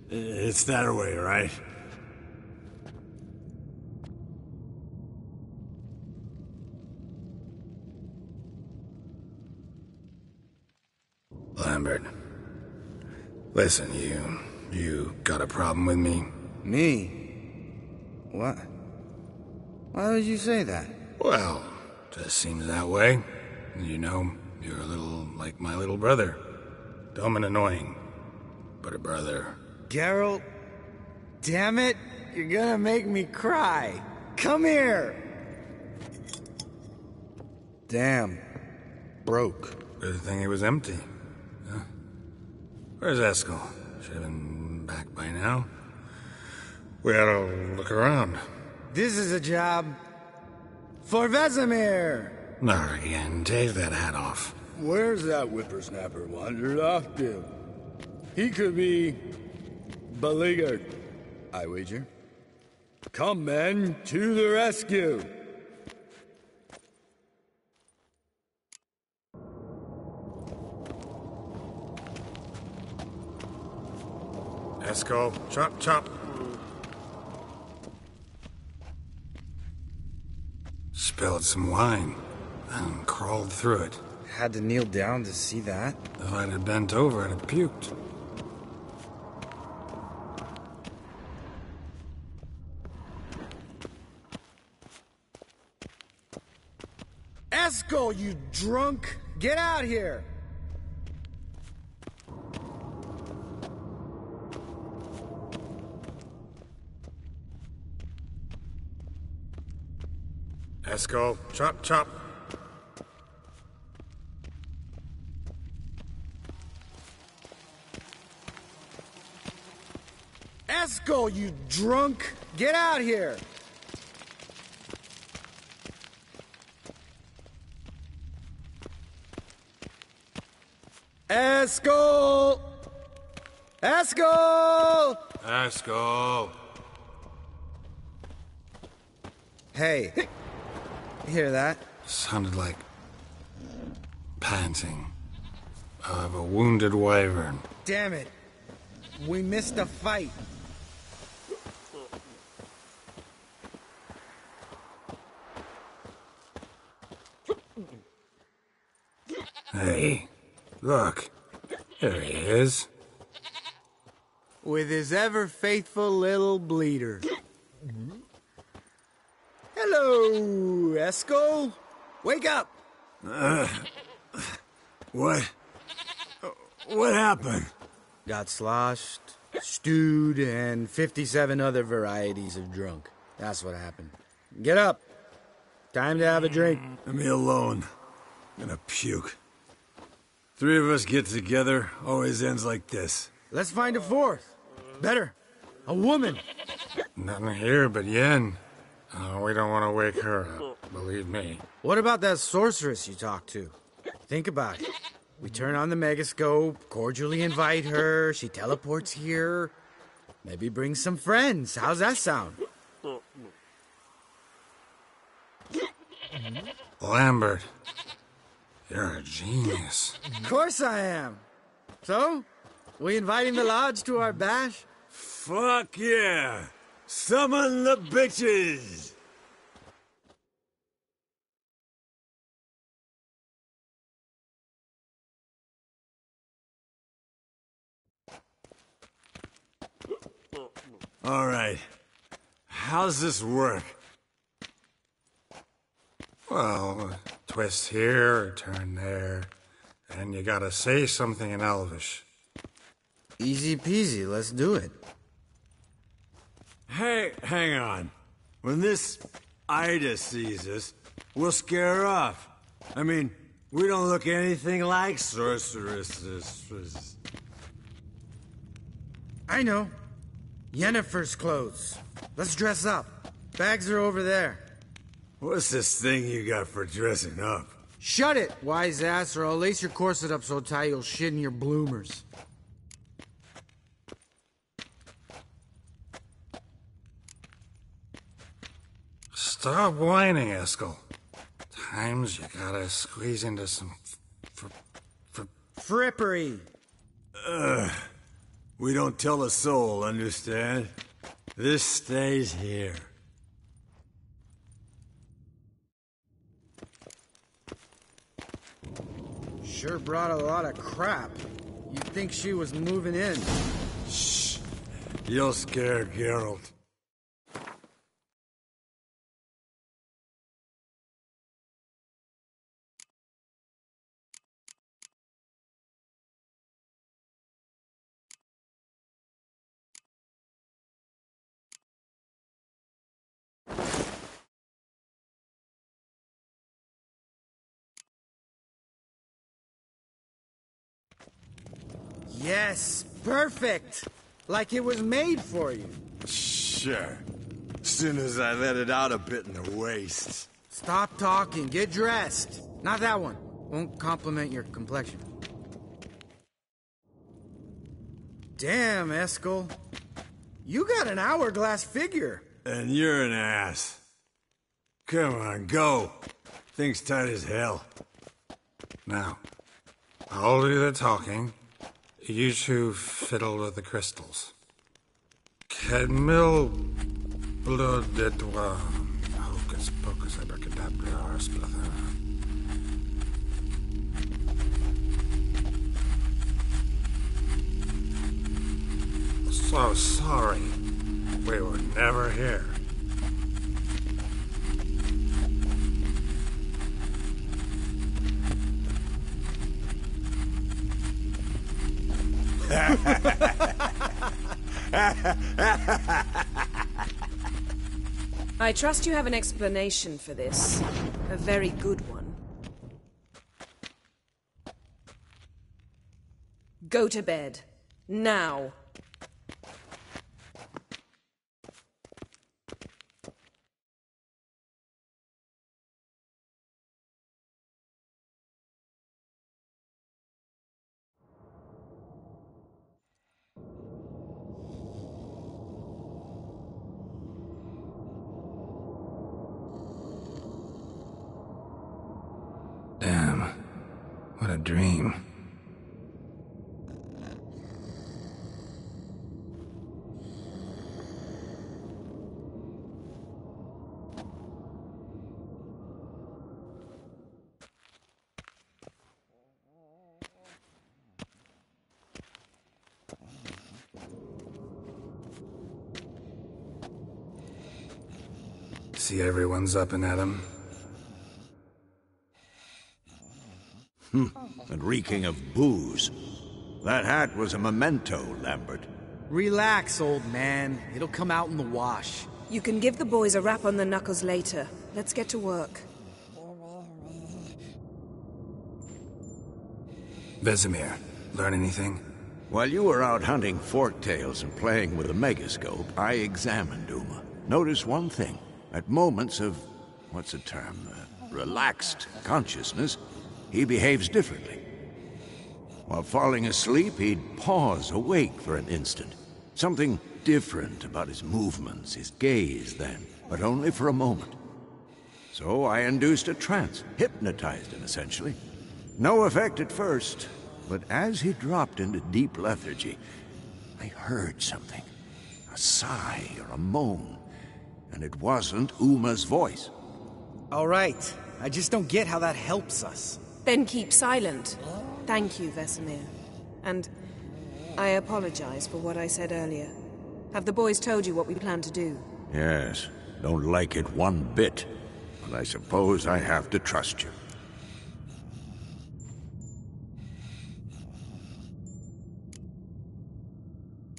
It's that way, right? Lambert. Listen, you got a problem with me? Me? What? Why would you say that? Well, just seems that way. You know, you're a little like my little brother. Dumb and annoying, but a brother. Geralt, damn it, you're gonna make me cry. Come here! Damn. Broke. Good thing it was empty. Huh? Where's Eskel? Should have been back by now. We ought to look around. This is a job for Vesemir! Not again. Take that hat off. Where's that whippersnapper wandered off to? He could be beleaguered, I wager. Come, men, to the rescue! Eskel, chop, chop. Spilled some wine and crawled through it. Had to kneel down to see that. If I'd have bent over, I'd have puked. Eskel, you drunk! Get out here! Esco, chop, chop. Esco, you drunk! Get out here! Esco! Esco! Esco! Hey, you hear that? Sounded like panting of a wounded wyvern. Damn it. We missed a fight. Hey, look. There he is. With his ever-faithful little bleeder. Hello, Esco. Wake up. What? What happened? Got sloshed, stewed, and 57 other varieties of drunk. That's what happened. Get up. Time to have a drink. Leave me alone. I'm gonna puke. Three of us get together, always ends like this. Let's find a fourth. Better. A woman. Nothing here but Yen. Oh, we don't want to wake her up, believe me. What about that sorceress you talked to? Think about it. We turn on the megascope, cordially invite her, she teleports here. Maybe bring some friends. How's that sound? Lambert, you're a genius. Of course I am. So, we inviting the lodge to our bash? Fuck yeah! Summon the bitches! All right. How's this work? Well, twist here, turn there, and you gotta say something in Elvish. Easy peasy, let's do it. Hey, hang on. When this Ida sees us, we'll scare her off. I mean, we don't look anything like sorceresses. I know. Yennefer's clothes. Let's dress up. Bags are over there. What's this thing you got for dressing up? Shut it, wise ass, or I'll lace your corset up so tight you'll shit in your bloomers. Stop whining, Eskel. Times you gotta squeeze into some frippery. We don't tell a soul, understand? This stays here. Sure brought a lot of crap. You'd think she was moving in. Shh. You'll scare Geralt. Yes, perfect. Like it was made for you. Sure. Soon as I let it out a bit in the waist. Stop talking, get dressed. Not that one. Won't compliment your complexion. Damn, Eskel. You got an hourglass figure. And you're an ass. Come on, go. Thing's tight as hell. Now, I'll do the talking. You two fiddle with the crystals. Kedmil blood de toi. Hocus pocus abracadabra splather. So sorry. We were never here. I trust you have an explanation for this. A very good one. Go to bed. Now. Damn. What a dream. See everyone's up and at 'em? And reeking of booze. That hat was a memento, Lambert. Relax, old man. It'll come out in the wash. You can give the boys a rap on the knuckles later. Let's get to work. Vesemir, learn anything? While you were out hunting forktails and playing with a megascope, I examined Uma. Notice one thing. At moments of, what's the term, relaxed consciousness, he behaves differently. While falling asleep, he'd pause awake for an instant. Something different about his movements, his gaze then, but only for a moment. So I induced a trance, hypnotized him essentially. No effect at first, but as he dropped into deep lethargy, I heard something. A sigh or a moan, and it wasn't Uma's voice. All right. I just don't get how that helps us. Then keep silent. Thank you, Vesemir. And I apologize for what I said earlier. Have the boys told you what we plan to do? Yes, don't like it one bit, but I suppose I have to trust you.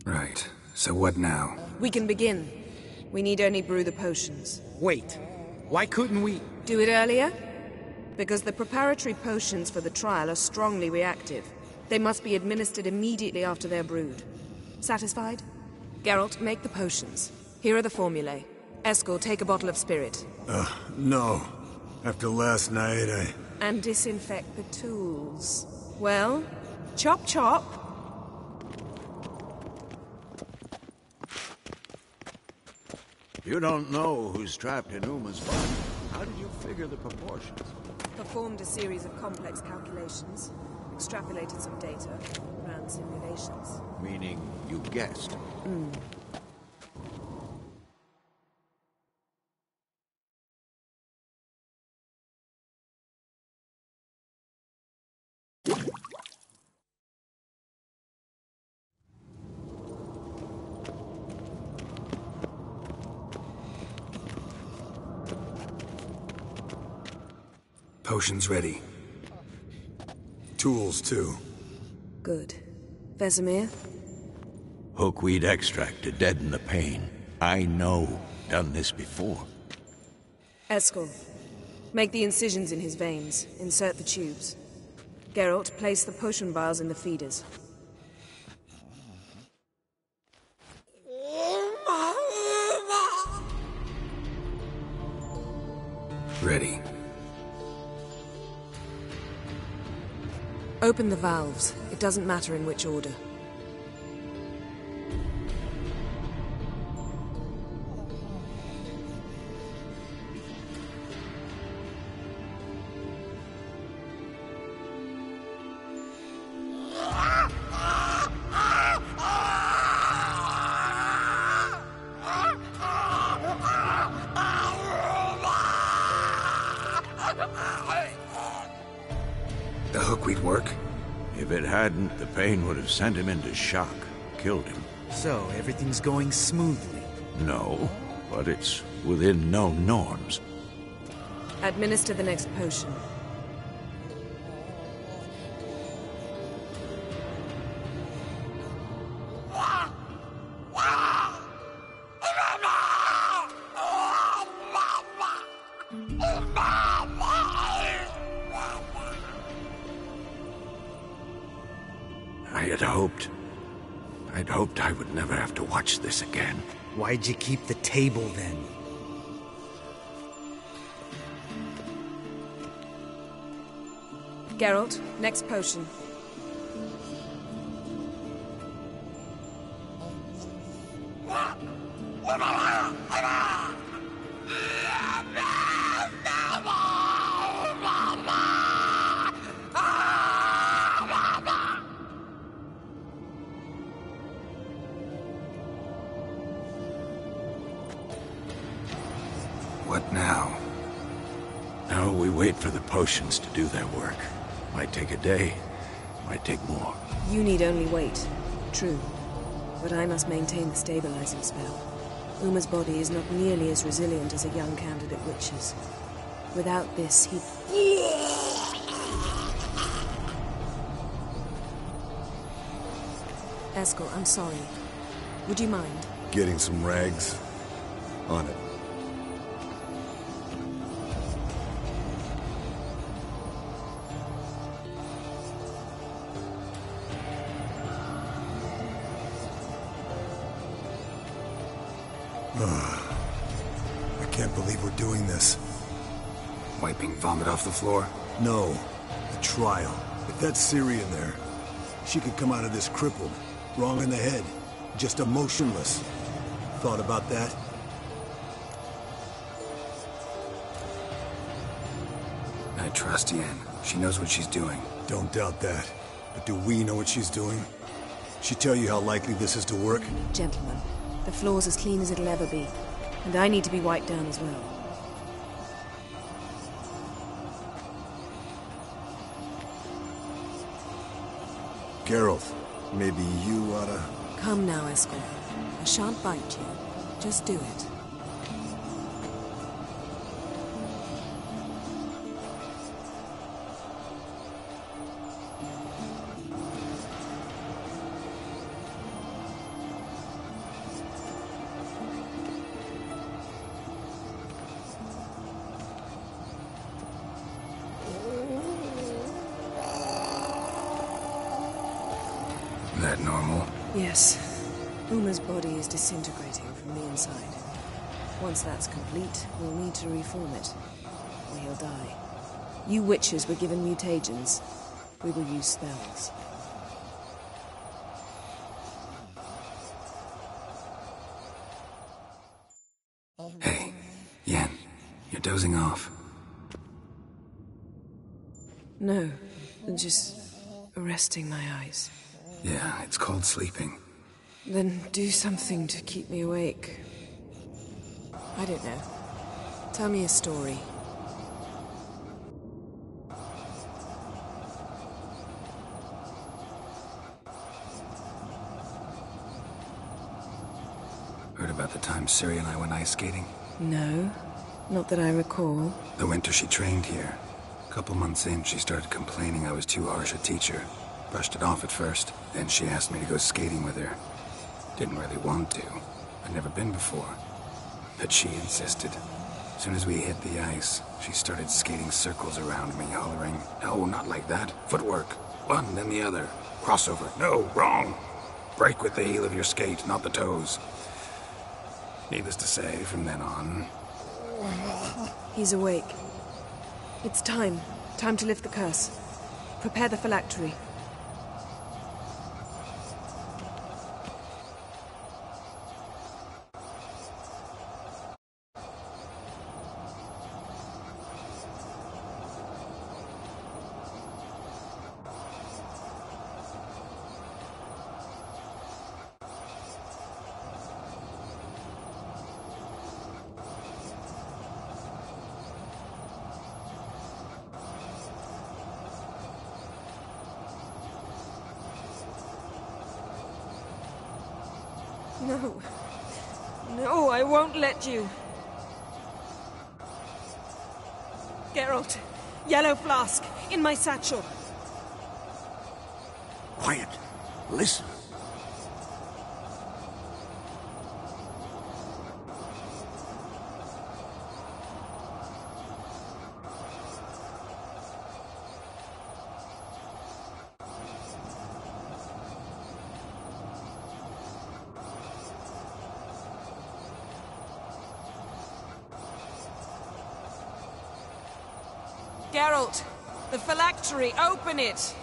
Right. So what now? We can begin. We need only brew the potions. Wait. Why couldn't we... Do it earlier? Because the preparatory potions for the trial are strongly reactive. They must be administered immediately after they're brewed. Satisfied? Geralt, make the potions. Here are the formulae. Eskel, take a bottle of spirit. No. After last night, And disinfect the tools. Well, chop chop. You don't know who's trapped in Uma's body. How did you figure the proportions? Performed a series of complex calculations. Extrapolated some data. Ran simulations. Meaning you guessed. Potions ready. Tools, too. Good. Vesemir? Hookweed extract to deaden the pain. I know. Done this before. Eskel, make the incisions in his veins. Insert the tubes. Geralt, place the potion vials in the feeders. Ready. Open the valves. It doesn't matter in which order. The hookweed work? If it hadn't, the pain would have sent him into shock, killed him. So, everything's going smoothly? No, but it's within known norms. Administer the next potion. hoped I would never have to watch this again. Why'd you keep the table then? Geralt, next potion. What now? Now we wait for the potions to do their work. Might take a day, might take more. You need only wait. True. But I must maintain the stabilizing spell. Uma's body is not nearly as resilient as a young candidate witch's. Without this, he... Eskel, I'm sorry. Would you mind? Getting some rags? On it. I can't believe we're doing this. Wiping vomit off the floor? No. The trial. If that's Ciri in there, she could come out of this crippled, wrong in the head, just emotionless. Thought about that? I trust Yen. She knows what she's doing. Don't doubt that. But do we know what she's doing? She tell you how likely this is to work? Gentlemen, the floor's as clean as it'll ever be. And I need to be wiped down as well. Geralt, maybe you oughta... Come now, Eskel. I shan't bite you. Just do it. That normal? Yes. Uma's body is disintegrating from the inside. Once that's complete, we'll need to reform it, or he'll die. You witches were given mutagens. We will use spells. Hey, Yen, you're dozing off. No, just resting my eyes. Yeah, it's called sleeping. Then do something to keep me awake. I don't know. Tell me a story. Heard about the time Ciri and I went ice skating? No, not that I recall. The winter she trained here. A couple months in, she started complaining I was too harsh a teacher. Brushed it off at first. Then she asked me to go skating with her. Didn't really want to. I'd never been before. But she insisted. As soon as we hit the ice, she started skating circles around me, hollering, "No, not like that. Footwork. One, then the other. Crossover. No, wrong. Break with the heel of your skate, not the toes." Needless to say, from then on... He's awake. It's time. Time to lift the curse. Prepare the phylactery. No. No, I won't let you. Geralt, yellow flask, in my satchel. Quiet. Listen. Geralt, the phylactery, open it!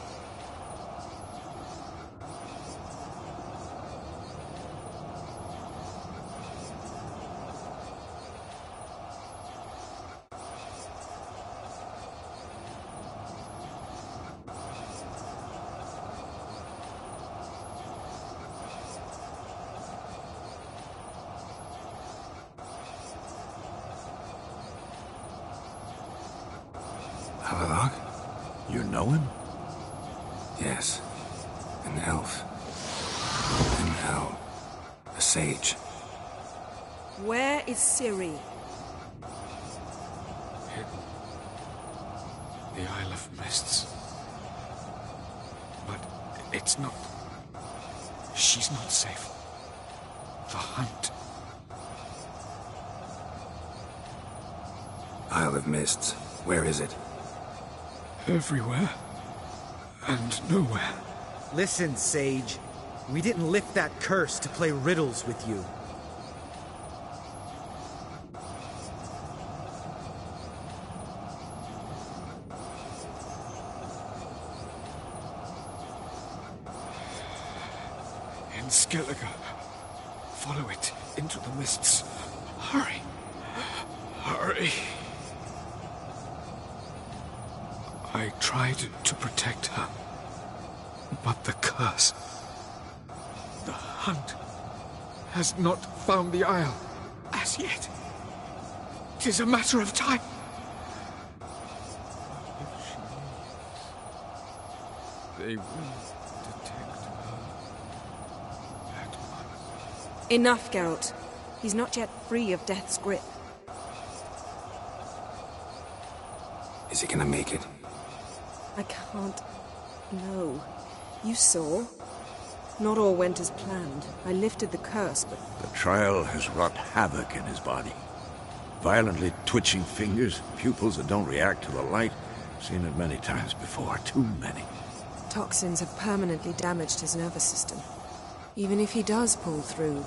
You know him? Yes. An elf. An elf. A sage. Where is Ciri? Hidden. The Isle of Mists. But it's not... She's not safe. The hunt. Isle of Mists. Where is it? Everywhere. And nowhere. Listen, Sage. We didn't lift that curse to play riddles with you. In Skellige. Follow it into the mists. Hurry. Hurry. I tried to protect her, but the curse, the hunt, has not found the Isle as yet. It is a matter of time. But if she leaves, they will detect her at once. Enough, Geralt. He's not yet free of death's grip. Is he gonna make it? I can't... No. You saw. Not all went as planned. I lifted the curse, but... The trial has wrought havoc in his body. Violently twitching fingers, pupils that don't react to the light. Seen it many times before, too many. Toxins have permanently damaged his nervous system. Even if he does pull through...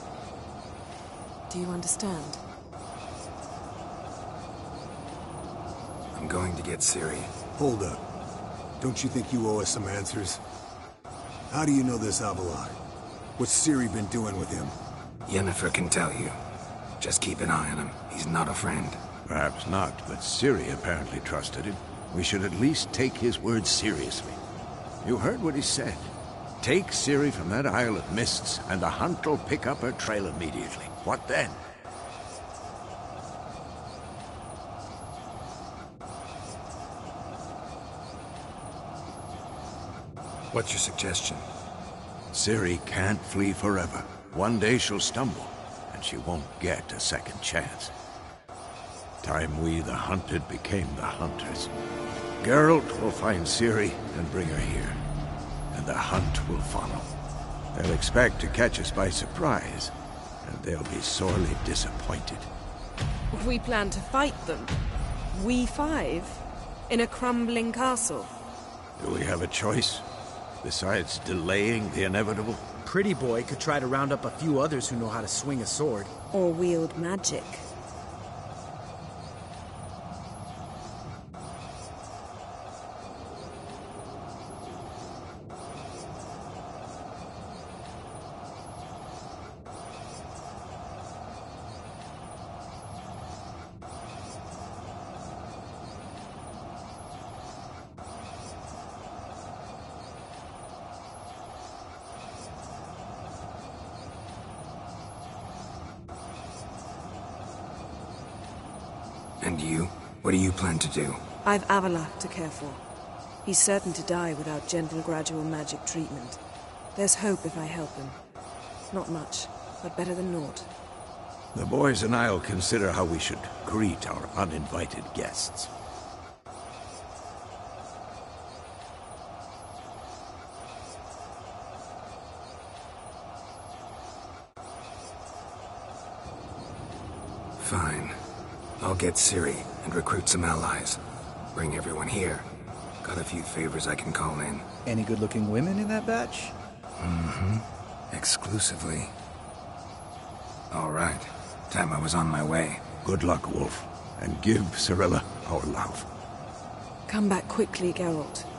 Do you understand? I'm going to get Ciri. Hold up. Don't you think you owe us some answers? How do you know this Avallac'h? What's Ciri been doing with him? Yennefer can tell you. Just keep an eye on him. He's not a friend. Perhaps not, but Ciri apparently trusted him. We should at least take his words seriously. You heard what he said. Take Ciri from that Isle of Mists, and the hunt will pick up her trail immediately. What then? What's your suggestion? Ciri can't flee forever. One day she'll stumble, and she won't get a second chance. Time we, the hunted, became the hunters. Geralt will find Ciri and bring her here, and the hunt will follow. They'll expect to catch us by surprise, and they'll be sorely disappointed. We plan to fight them. We five? In a crumbling castle? Do we have a choice? Besides delaying the inevitable? Pretty Boy could try to round up a few others who know how to swing a sword. Or wield magic. And you? What do you plan to do? I've Avallac'h to care for. He's certain to die without gentle, gradual magic treatment. There's hope if I help him. Not much, but better than naught. The boys and I'll consider how we should greet our uninvited guests. Fine. I'll get Ciri and recruit some allies. Bring everyone here. Got a few favors I can call in. Any good-looking women in that batch? Mm-hmm. Exclusively. All right. Time I was on my way. Good luck, Wolf. And give Cirilla our love. Come back quickly, Geralt.